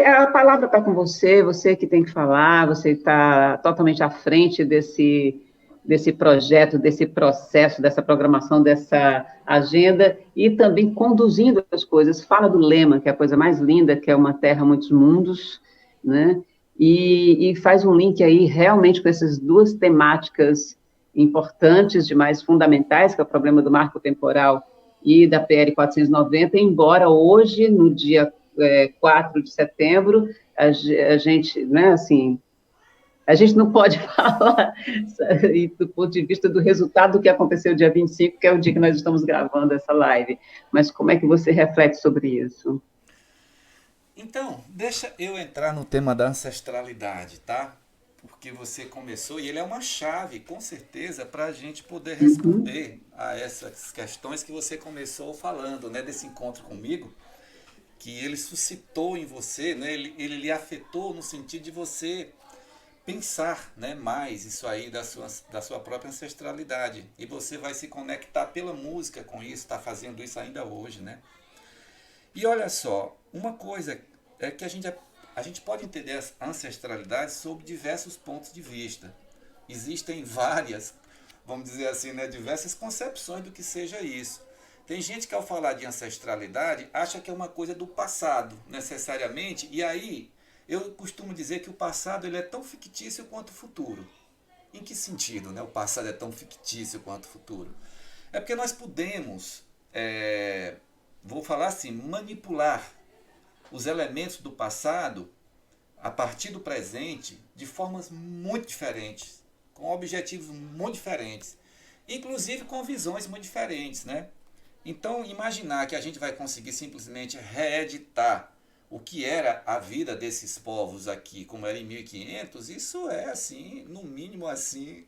A palavra está com você, você que tem que falar, você está totalmente à frente desse projeto, desse processo, dessa programação, dessa agenda, e também conduzindo as coisas. Fala do lema, que é a coisa mais linda, que é uma terra, muitos mundos, né? E faz um link aí realmente com essas duas temáticas importantes, demais fundamentais, que é o problema do marco temporal e da PL 490, embora hoje, no dia 4 de setembro, a gente, né, assim, a gente não pode falar do ponto de vista do resultado do que aconteceu dia 25, que é o dia que nós estamos gravando essa live. Mas como é que você reflete sobre isso? Então, deixa eu entrar no tema da ancestralidade, tá? Porque você começou, e ele é uma chave, com certeza, para a gente poder Uhum. responder a essas questões que você começou falando, né? Desse encontro comigo, que ele suscitou em você, né? Ele lhe afetou no sentido de você pensar, né, mais isso aí da sua própria ancestralidade. E você vai se conectar pela música com isso, está fazendo isso ainda hoje, né? E olha só, uma coisa é que a gente pode entender a ancestralidade sob diversos pontos de vista. Existem várias, vamos dizer assim, né, diversas concepções do que seja isso. Tem gente que ao falar de ancestralidade acha que é uma coisa do passado, necessariamente, e aí eu costumo dizer que o passado ele é tão fictício quanto o futuro. Em que sentido, né? O passado é tão fictício quanto o futuro? É porque nós podemos, vou falar assim, manipular os elementos do passado a partir do presente de formas muito diferentes, com objetivos muito diferentes, inclusive com visões muito diferentes, né? Então, imaginar que a gente vai conseguir simplesmente reeditar o que era a vida desses povos aqui, como era em 1500, isso é assim, no mínimo assim,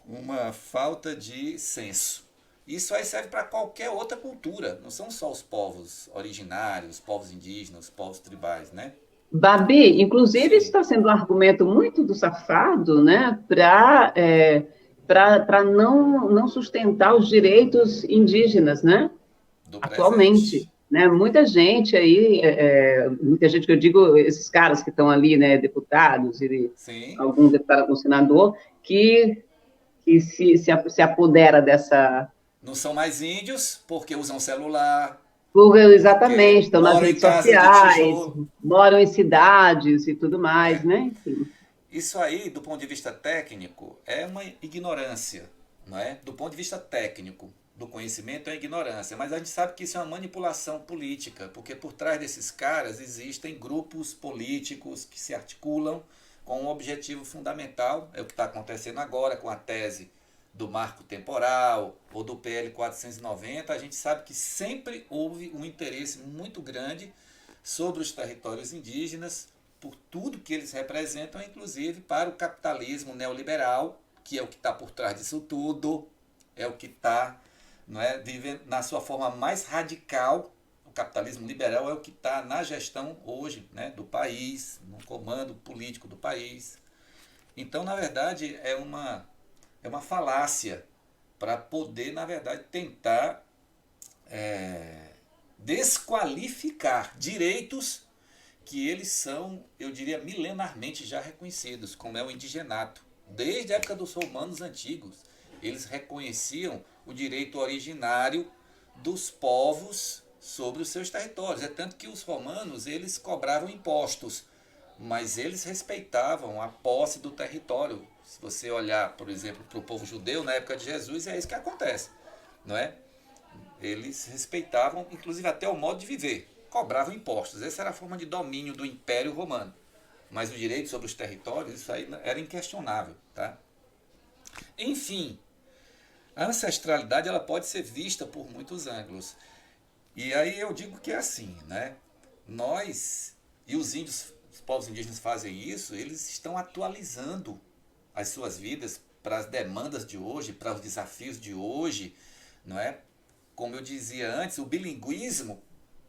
uma falta de senso. Isso aí serve para qualquer outra cultura, não são só os povos originários, os povos indígenas, os povos tribais, né? Babi, inclusive, isso Sim, está sendo um argumento muito do safado, né, para não sustentar os direitos indígenas, né? do Atualmente, presente. né? Muita gente aí, muita gente que eu digo, esses caras que estão ali, né, deputados e Sim, algum deputado, algum senador, que se apodera dessa. não são mais índios porque usam celular, Exatamente, porque estão nas moram em redes casas de sociais, tijolo. moram em cidades e tudo mais, né? Enfim. Isso aí, do ponto de vista técnico, é uma ignorância, não é? Do ponto de vista técnico, do conhecimento é ignorância, mas a gente sabe que isso é uma manipulação política, porque por trás desses caras existem grupos políticos que se articulam com um objetivo fundamental, é o que está acontecendo agora com a tese do marco temporal ou do PL 490. A gente sabe que sempre houve um interesse muito grande sobre os territórios indígenas, por tudo que eles representam, inclusive para o capitalismo neoliberal, que é o que está por trás disso tudo, é o que está, não é, vivendo na sua forma mais radical. O capitalismo liberal é o que está na gestão hoje, né, do país, no comando político do país. Então, na verdade, é uma falácia para poder, na verdade, tentar desqualificar direitos que eles são, eu diria, milenarmente já reconhecidos, como é o indigenato. Desde a época dos romanos antigos, eles reconheciam o direito originário dos povos sobre os seus territórios. É tanto que os romanos, eles cobravam impostos, mas eles respeitavam a posse do território. Se você olhar, por exemplo, para o povo judeu na época de Jesus, é isso que acontece, não é? Eles respeitavam, inclusive, até o modo de viver. Cobravam impostos. Essa era a forma de domínio do Império Romano. Mas o direito sobre os territórios, isso aí era inquestionável. Tá? Enfim, a ancestralidade ela pode ser vista por muitos ângulos. E aí eu digo que é assim, né? Nós, e os índios, os povos indígenas fazem isso, eles estão atualizando as suas vidas para as demandas de hoje, para os desafios de hoje, não é? Como eu dizia antes, o bilinguismo,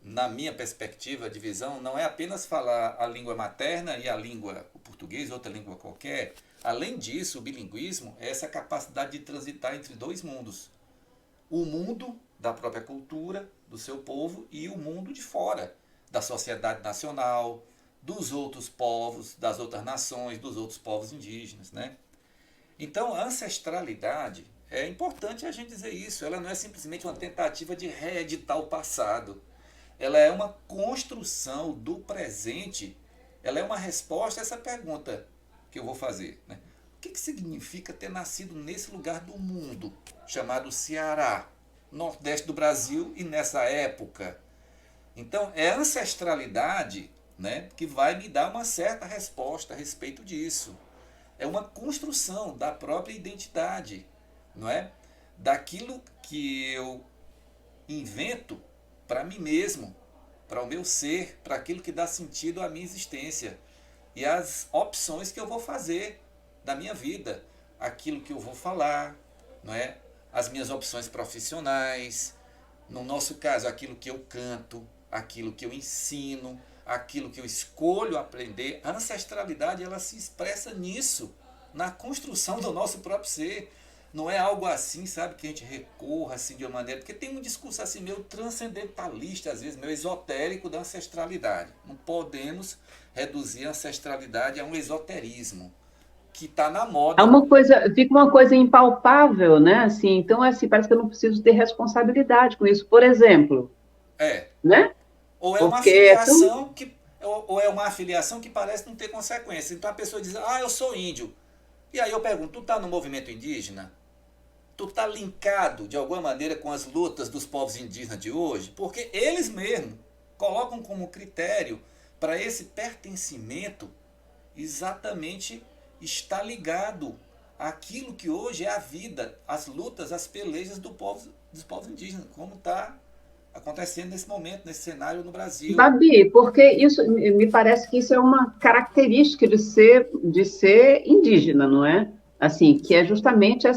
na minha perspectiva de visão, não é apenas falar a língua materna e a língua, o português, outra língua qualquer. Além disso, o bilinguismo é essa capacidade de transitar entre dois mundos. O mundo da própria cultura, do seu povo, e o mundo de fora, da sociedade nacional, dos outros povos, das outras nações, dos outros povos indígenas, né? Então, a ancestralidade, é importante a gente dizer isso, ela não é simplesmente uma tentativa de reeditar o passado. Ela é uma construção do presente, ela é uma resposta a essa pergunta que eu vou fazer, né? O que significa ter nascido nesse lugar do mundo, chamado Ceará, nordeste do Brasil, e nessa época? Então, é a ancestralidade, né, que vai me dar uma certa resposta a respeito disso. É uma construção da própria identidade, não é? Daquilo que eu invento para mim mesmo, para o meu ser, para aquilo que dá sentido à minha existência e as opções que eu vou fazer da minha vida, aquilo que eu vou falar, não é? As minhas opções profissionais, no nosso caso, aquilo que eu canto, aquilo que eu ensino, aquilo que eu escolho aprender. A ancestralidade, ela se expressa nisso, na construção do nosso próprio ser. Não é algo assim, sabe, que a gente recorra assim de uma maneira, porque tem um discurso assim meio transcendentalista, às vezes meio esotérico da ancestralidade. Não podemos reduzir a ancestralidade a um esoterismo que está na Há moda. uma coisa, fica uma coisa impalpável, né? Assim, então, assim, parece que eu não preciso ter responsabilidade com isso, por exemplo, É. né? Ou é uma Porque é tão... afiliação que ou é uma afiliação que parece não ter consequência. Então a pessoa diz: "Ah, eu sou índio". E aí eu pergunto: "Tu tá no movimento indígena? Tu tá linkado de alguma maneira com as lutas dos povos indígenas de hoje?" Porque eles mesmos colocam como critério para esse pertencimento exatamente estar ligado àquilo que hoje é a vida, as lutas, as pelejas dos povos indígenas, como está acontecendo nesse momento, nesse cenário no Brasil. Babi, porque isso me parece que isso é uma característica de ser indígena, não é? Assim, que é justamente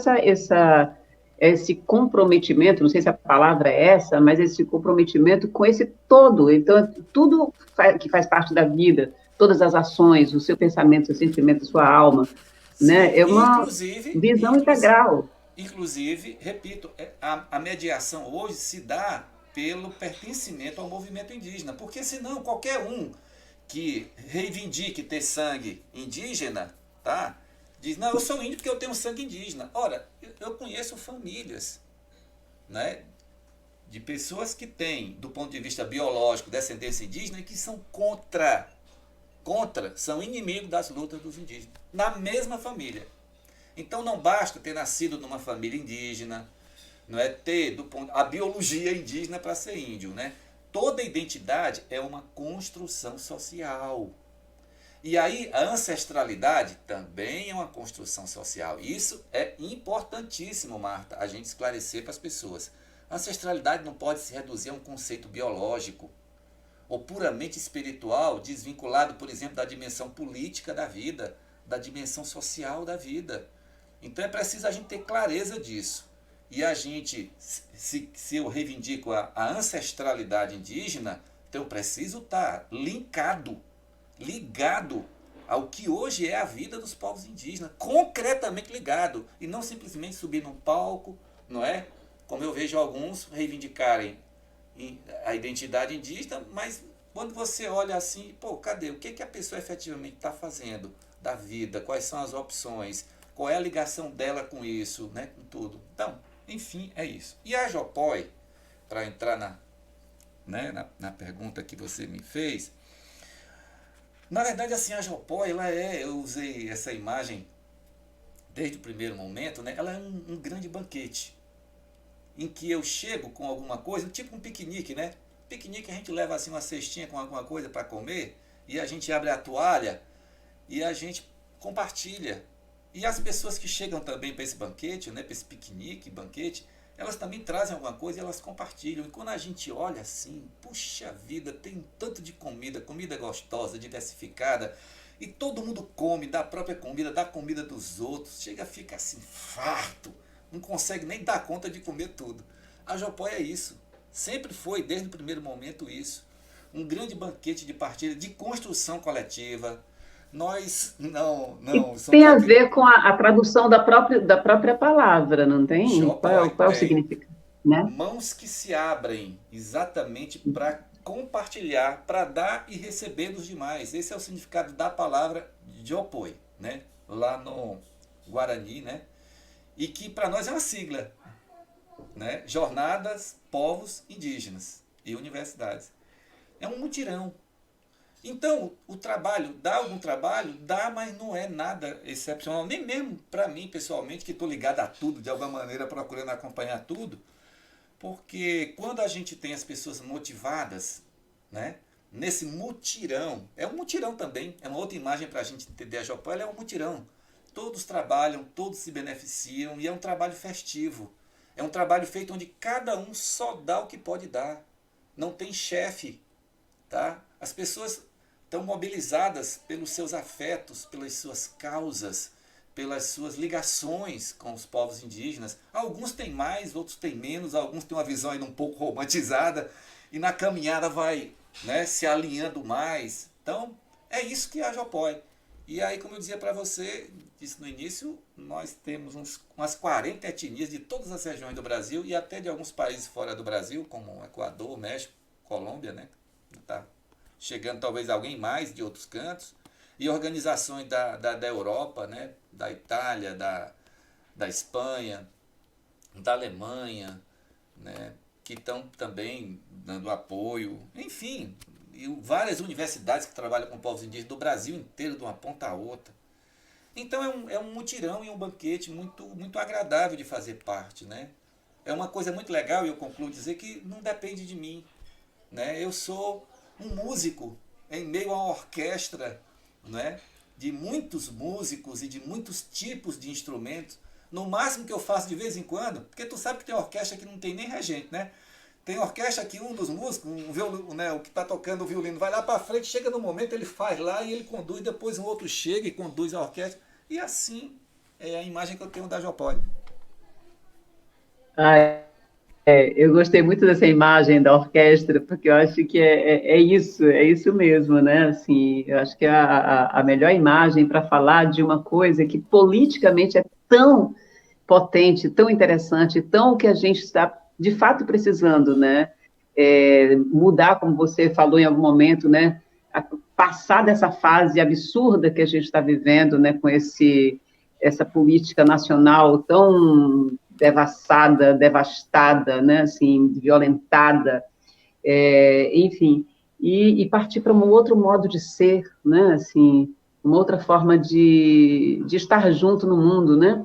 esse comprometimento, não sei se a palavra é essa, mas esse comprometimento com esse todo. Então, tudo que faz parte da vida, todas as ações, o seu pensamento, seu sentimento, a sua alma, né? Sim, É uma visão integral. inclusive, repito, a mediação hoje se dá pelo pertencimento ao movimento indígena, porque senão qualquer um que reivindique ter sangue indígena, tá? Diz: "Não, eu sou índio porque eu tenho sangue indígena". Ora, eu conheço famílias, né, de pessoas que têm, do ponto de vista biológico, descendência indígena, e que são são inimigos das lutas dos indígenas, na mesma família. Então não basta ter nascido numa família indígena, não é ter a biologia indígena para ser índio, né? Toda identidade é uma construção social. E aí a ancestralidade também é uma construção social. Isso é importantíssimo, Marta, a gente esclarecer para as pessoas. A ancestralidade não pode se reduzir a um conceito biológico ou puramente espiritual, desvinculado, por exemplo, da dimensão política da vida, da dimensão social da vida. Então é preciso a gente ter clareza disso. E a gente, se eu reivindico a ancestralidade indígena, então eu preciso estar ligado ao que hoje é a vida dos povos indígenas, concretamente ligado, e não simplesmente subir num palco, não é? Como eu vejo alguns reivindicarem a identidade indígena, mas quando você olha assim, pô, cadê? O que, que a pessoa efetivamente está fazendo da vida? Quais são as opções? Qual é a ligação dela com isso, né? Com tudo. Então, enfim, é isso. E a Jopói, para entrar na pergunta que você me fez, na verdade, assim, a Jopói, eu usei essa imagem desde o primeiro momento, né? Ela é um grande banquete, em que eu chego com alguma coisa, tipo um piquenique, né? Piquenique a gente leva assim uma cestinha com alguma coisa para comer, e a gente abre a toalha e a gente compartilha. E as pessoas que chegam também para esse banquete, né, para esse piquenique, banquete, elas também trazem alguma coisa e elas compartilham. E quando a gente olha assim, puxa vida, tem um tanto de comida, comida gostosa, diversificada, e todo mundo come da própria comida, da comida dos outros, chega, fica assim, farto, não consegue nem dar conta de comer tudo. A Jopói é isso, sempre foi, desde o primeiro momento, isso. Um grande banquete de partilha, de construção coletiva. Nós E não somos tem a aquele. ver com a tradução da própria palavra, não tem? Jopói Qual é o tem significado, né? mãos que se abrem exatamente para compartilhar, para dar e receber dos demais. Esse é o significado da palavra Jopói, né? Lá Guarani, né? E que para nós é uma sigla, né? Jornadas Povos Indígenas e Universidades. É um mutirão. Então, o trabalho, dá algum trabalho? Dá, mas não é nada excepcional. Nem mesmo para mim, pessoalmente, que estou ligado a tudo, de alguma maneira, procurando acompanhar tudo. Porque quando a gente tem as pessoas motivadas, né, nesse mutirão, é um mutirão também, é uma outra imagem para a gente entender a Jopó, ela é um mutirão. Todos trabalham, todos se beneficiam e é um trabalho festivo. É um trabalho feito onde cada um só dá o que pode dar. Não tem chefe, tá? As pessoas estão mobilizadas pelos seus afetos, pelas suas causas, pelas suas ligações com os povos indígenas. Alguns têm mais, outros têm menos, alguns têm uma visão ainda um pouco romantizada e na caminhada vai, né, se alinhando mais. Então, é isso que é a Jopói. E aí, como eu dizia para você, disse no início, nós temos umas 40 etnias de todas as regiões do Brasil e até de alguns países fora do Brasil, como Equador, México, Colômbia, né? Tá chegando talvez alguém mais de outros cantos, e organizações da Europa, né? Da Itália, da Espanha, da Alemanha, né? Que estão também dando apoio, enfim, e várias universidades que trabalham com povos indígenas do Brasil inteiro, de uma ponta a outra. Então é um mutirão e um banquete muito agradável de fazer parte, né? É uma coisa muito legal, e eu concluo dizer que não depende de mim, né? Eu sou um músico em meio a uma orquestra, né, de muitos músicos e de muitos tipos de instrumentos. No máximo que eu faço de vez em quando, porque tu sabe que tem orquestra que não tem nem regente, né? Tem orquestra que um dos músicos, né, o que está tocando o violino, vai lá para frente, chega no momento, ele faz lá e ele conduz, depois um outro chega e conduz a orquestra. E assim é a imagem que eu tenho da Jopói. Ah, eu gostei muito dessa imagem da orquestra, porque eu acho que é isso mesmo, né? Assim, eu acho que é a melhor imagem para falar de uma coisa que politicamente é tão potente, tão interessante, tão o que a gente está de fato precisando, né? Mudar, como você falou em algum momento, né? Passar dessa fase absurda que a gente está vivendo, né? Com essa política nacional tão devassada, devastada, né? Assim, violentada, enfim, e partir para um outro modo de ser, né? Assim, uma outra forma de estar junto no mundo, né?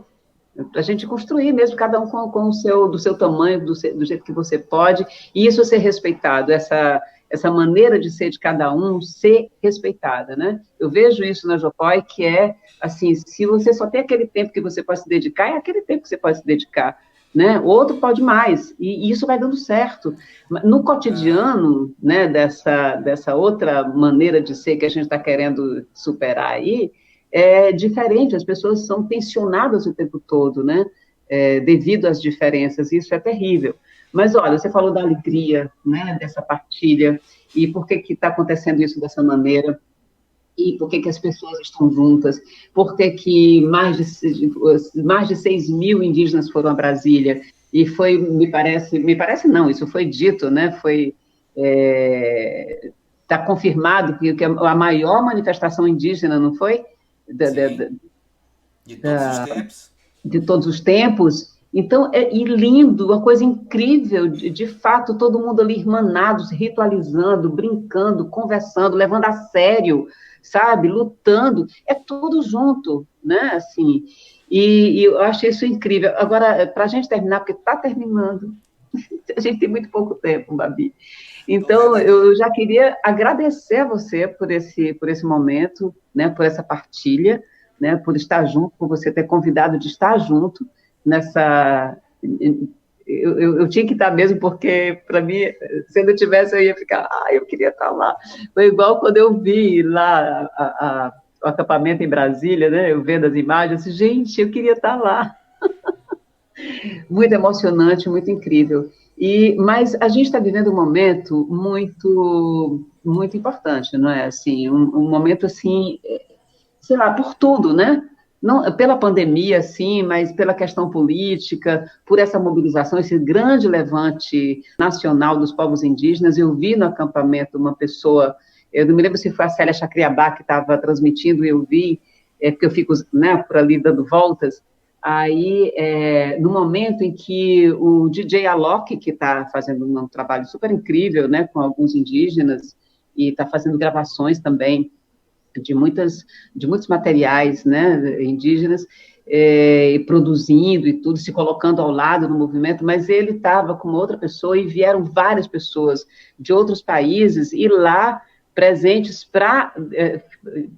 Para a gente construir mesmo, cada um com do seu tamanho, do jeito que você pode, e isso ser respeitado, essa maneira de ser de cada um ser respeitada, né? Eu vejo isso na Jopói, que é, assim, se você só tem aquele tempo que você pode se dedicar, é aquele tempo que você pode se dedicar, né? O outro pode mais, e isso vai dando certo. No cotidiano, né, dessa outra maneira de ser que a gente está querendo superar aí, é diferente, as pessoas são tensionadas o tempo todo, né? Devido às diferenças, isso é terrível. Mas, olha, você falou da alegria, né, dessa partilha, e por que está acontecendo isso dessa maneira, e por que as pessoas estão juntas, por que mais de 6 mil indígenas foram a Brasília, e foi, me parece não, isso foi dito, né, está confirmado que a maior manifestação indígena, não foi? Sim, de todos os tempos. De todos os tempos. Então, e lindo, uma coisa incrível, de fato, todo mundo ali irmanados, ritualizando, brincando, conversando, levando a sério, sabe, lutando, é tudo junto, né, assim, e eu achei isso incrível. Agora, para a gente terminar, porque está terminando, a gente tem muito pouco tempo, Babi, então, eu já queria agradecer a você por esse momento, né, por essa partilha, né, por estar junto, por você ter convidado de estar junto nessa... Eu tinha que estar mesmo, porque, para mim, se eu não tivesse, eu ia ficar, eu queria estar lá. Foi igual quando eu vi lá o acampamento em Brasília, né, eu vendo as imagens, assim, gente, eu queria estar lá. Muito emocionante, muito incrível. Mas a gente está vivendo um momento muito importante, não é? Assim, um momento assim, sei lá, por tudo, né? Não, pela pandemia, sim, mas pela questão política, por essa mobilização, esse grande levante nacional dos povos indígenas. Eu vi no acampamento uma pessoa, eu não me lembro se foi a Célia Chacriabá que estava transmitindo, eu vi, porque eu fico, né, por ali dando voltas. Aí, no momento em que o DJ Alok, que está fazendo um trabalho super incrível, né, com alguns indígenas, e está fazendo gravações também de de muitos materiais, né, indígenas, produzindo e tudo, se colocando ao lado do movimento, mas ele estava com outra pessoa e vieram várias pessoas de outros países e lá presentes para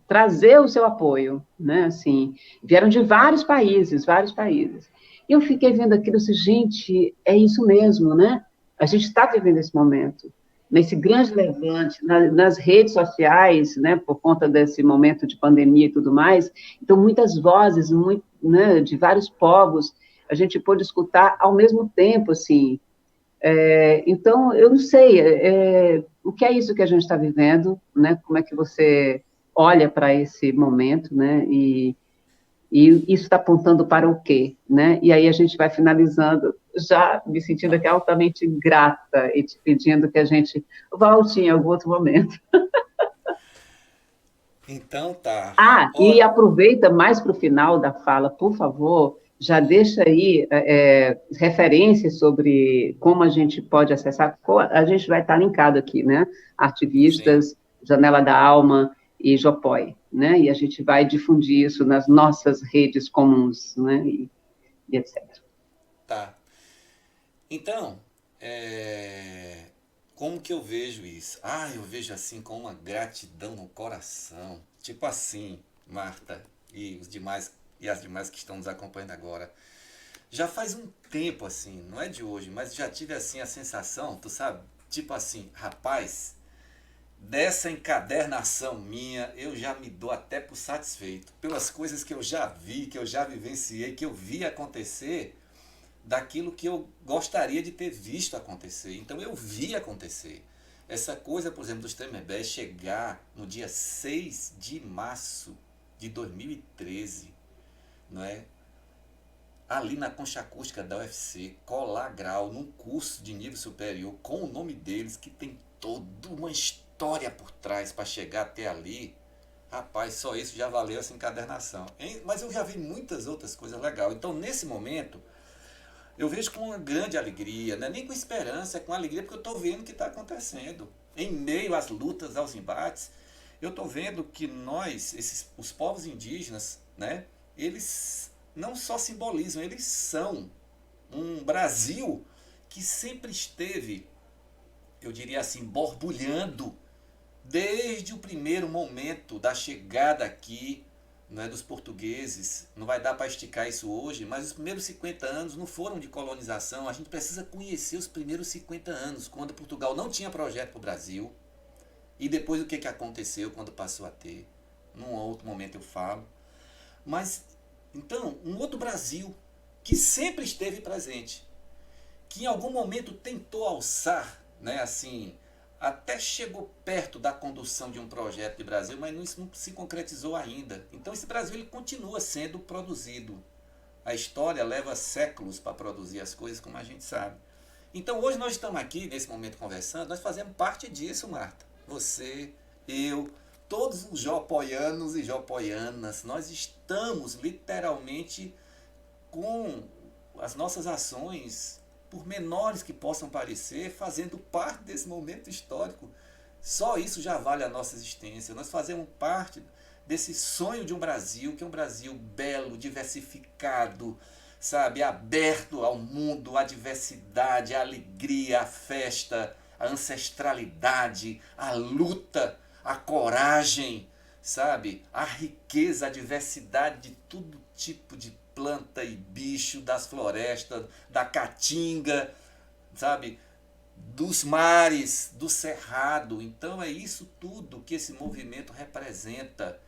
trazer o seu apoio, né, assim, vieram de vários países, vários países. E eu fiquei vendo aquilo, assim, gente, é isso mesmo, né? A gente está vivendo esse momento nesse grande levante, nas redes sociais, né, por conta desse momento de pandemia e tudo mais, então muitas vozes, né, de vários povos, a gente pôde escutar ao mesmo tempo, assim, então, eu não sei, o que é isso que a gente está vivendo, né, como é que você olha para esse momento, né, e isso está apontando para o quê, né? E aí a gente vai finalizando, já me sentindo aqui altamente grata e te pedindo que a gente volte em algum outro momento. Então tá. Ah, e Ó, aproveita mais para o final da fala, por favor, já deixa aí referências sobre como a gente pode acessar. A gente vai estar linkado aqui, né? sim, Artivistas, Janela da Alma e Jopói, né? E a gente vai difundir isso nas nossas redes comuns, né? E etc. tá. Então, é, como que eu vejo isso? Ah, eu vejo assim com uma gratidão no coração. Tipo assim, Marta e os demais e as demais que estão nos acompanhando agora. Já faz um tempo assim, não é de hoje, mas já tive assim a sensação, tu sabe? Tipo assim, rapaz, dessa encadernação minha, eu já me dou até por satisfeito. Pelas coisas que eu já vi, que eu já vivenciei, que eu vi acontecer, daquilo que eu gostaria de ter visto acontecer. Então eu vi acontecer. Essa coisa, por exemplo, dos Tremembé chegar no dia 6 de março de 2013, não é? Ali na concha acústica da UFC, colar grau num curso de nível superior com o nome deles, que tem toda uma história por trás para chegar até ali. Rapaz, só isso já valeu essa encadernação. Hein? Mas eu já vi muitas outras coisas legais. Então, nesse momento, eu vejo com uma grande alegria, não é nem com esperança, é com alegria, porque eu estou vendo o que está acontecendo. Em meio às lutas, aos embates, eu estou vendo que nós, os povos indígenas, né, eles não só simbolizam, eles são um Brasil que sempre esteve, eu diria assim, borbulhando desde o primeiro momento da chegada aqui, né, dos portugueses. Não vai dar para esticar isso hoje, mas os primeiros 50 anos não foram de colonização. A gente precisa conhecer os primeiros 50 anos, quando Portugal não tinha projeto para o Brasil, e depois o que, que aconteceu quando passou a ter. Num outro momento eu falo. Mas, então, um outro Brasil que sempre esteve presente, que em algum momento tentou alçar, né, assim, até chegou perto da condução de um projeto de Brasil, mas isso não se concretizou ainda. Então esse Brasil ele continua sendo produzido. A história leva séculos para produzir as coisas, como a gente sabe. Então hoje nós estamos aqui, nesse momento, conversando, nós fazemos parte disso, Marta. Você, eu, todos os jopoianos e jopoianas, nós estamos literalmente com as nossas ações, por menores que possam parecer, fazendo parte desse momento histórico. Só isso já vale a nossa existência. Nós fazemos parte desse sonho de um Brasil, que é um Brasil belo, diversificado, sabe, aberto ao mundo, à diversidade, à alegria, à festa, à ancestralidade, à luta, à coragem, sabe, à riqueza, à diversidade de todo tipo de planta e bicho, das florestas, da caatinga, sabe? Dos mares, do cerrado. Então é isso tudo que esse movimento representa.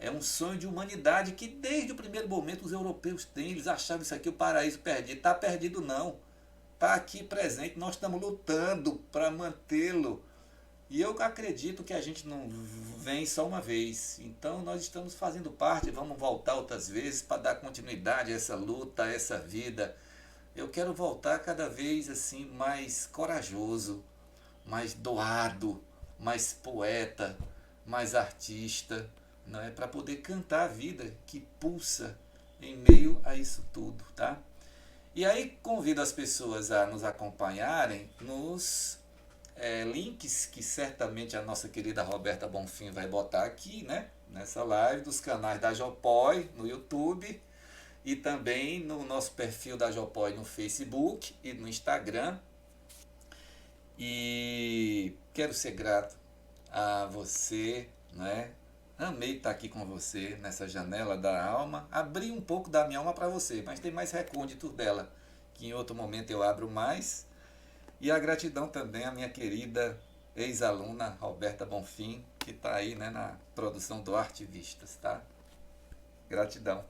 É um sonho de humanidade que desde o primeiro momento os europeus têm. Eles achavam isso aqui o paraíso perdido. Está perdido não. Está aqui presente. Nós estamos lutando para mantê-lo. E eu acredito que a gente não vem só uma vez. Então nós estamos fazendo parte, vamos voltar outras vezes para dar continuidade a essa luta, a essa vida. Eu quero voltar cada vez assim mais corajoso, mais doado, mais poeta, mais artista, não é? Para poder cantar a vida que pulsa em meio a isso tudo, tá? E aí convido as pessoas a nos acompanharem nos links que certamente a nossa querida Roberta Bonfim vai botar aqui, né? Nessa live, dos canais da Jopoi no YouTube e também no nosso perfil da Jopoi no Facebook e no Instagram. E quero ser grato a você, né? Amei estar aqui com você nessa janela da alma. Abri um pouco da minha alma para você, mas tem mais recônditos dela, que em outro momento eu abro mais. E a gratidão também à minha querida ex-aluna Roberta Bonfim, que está aí, né, na produção do Artivistas, tá? Gratidão.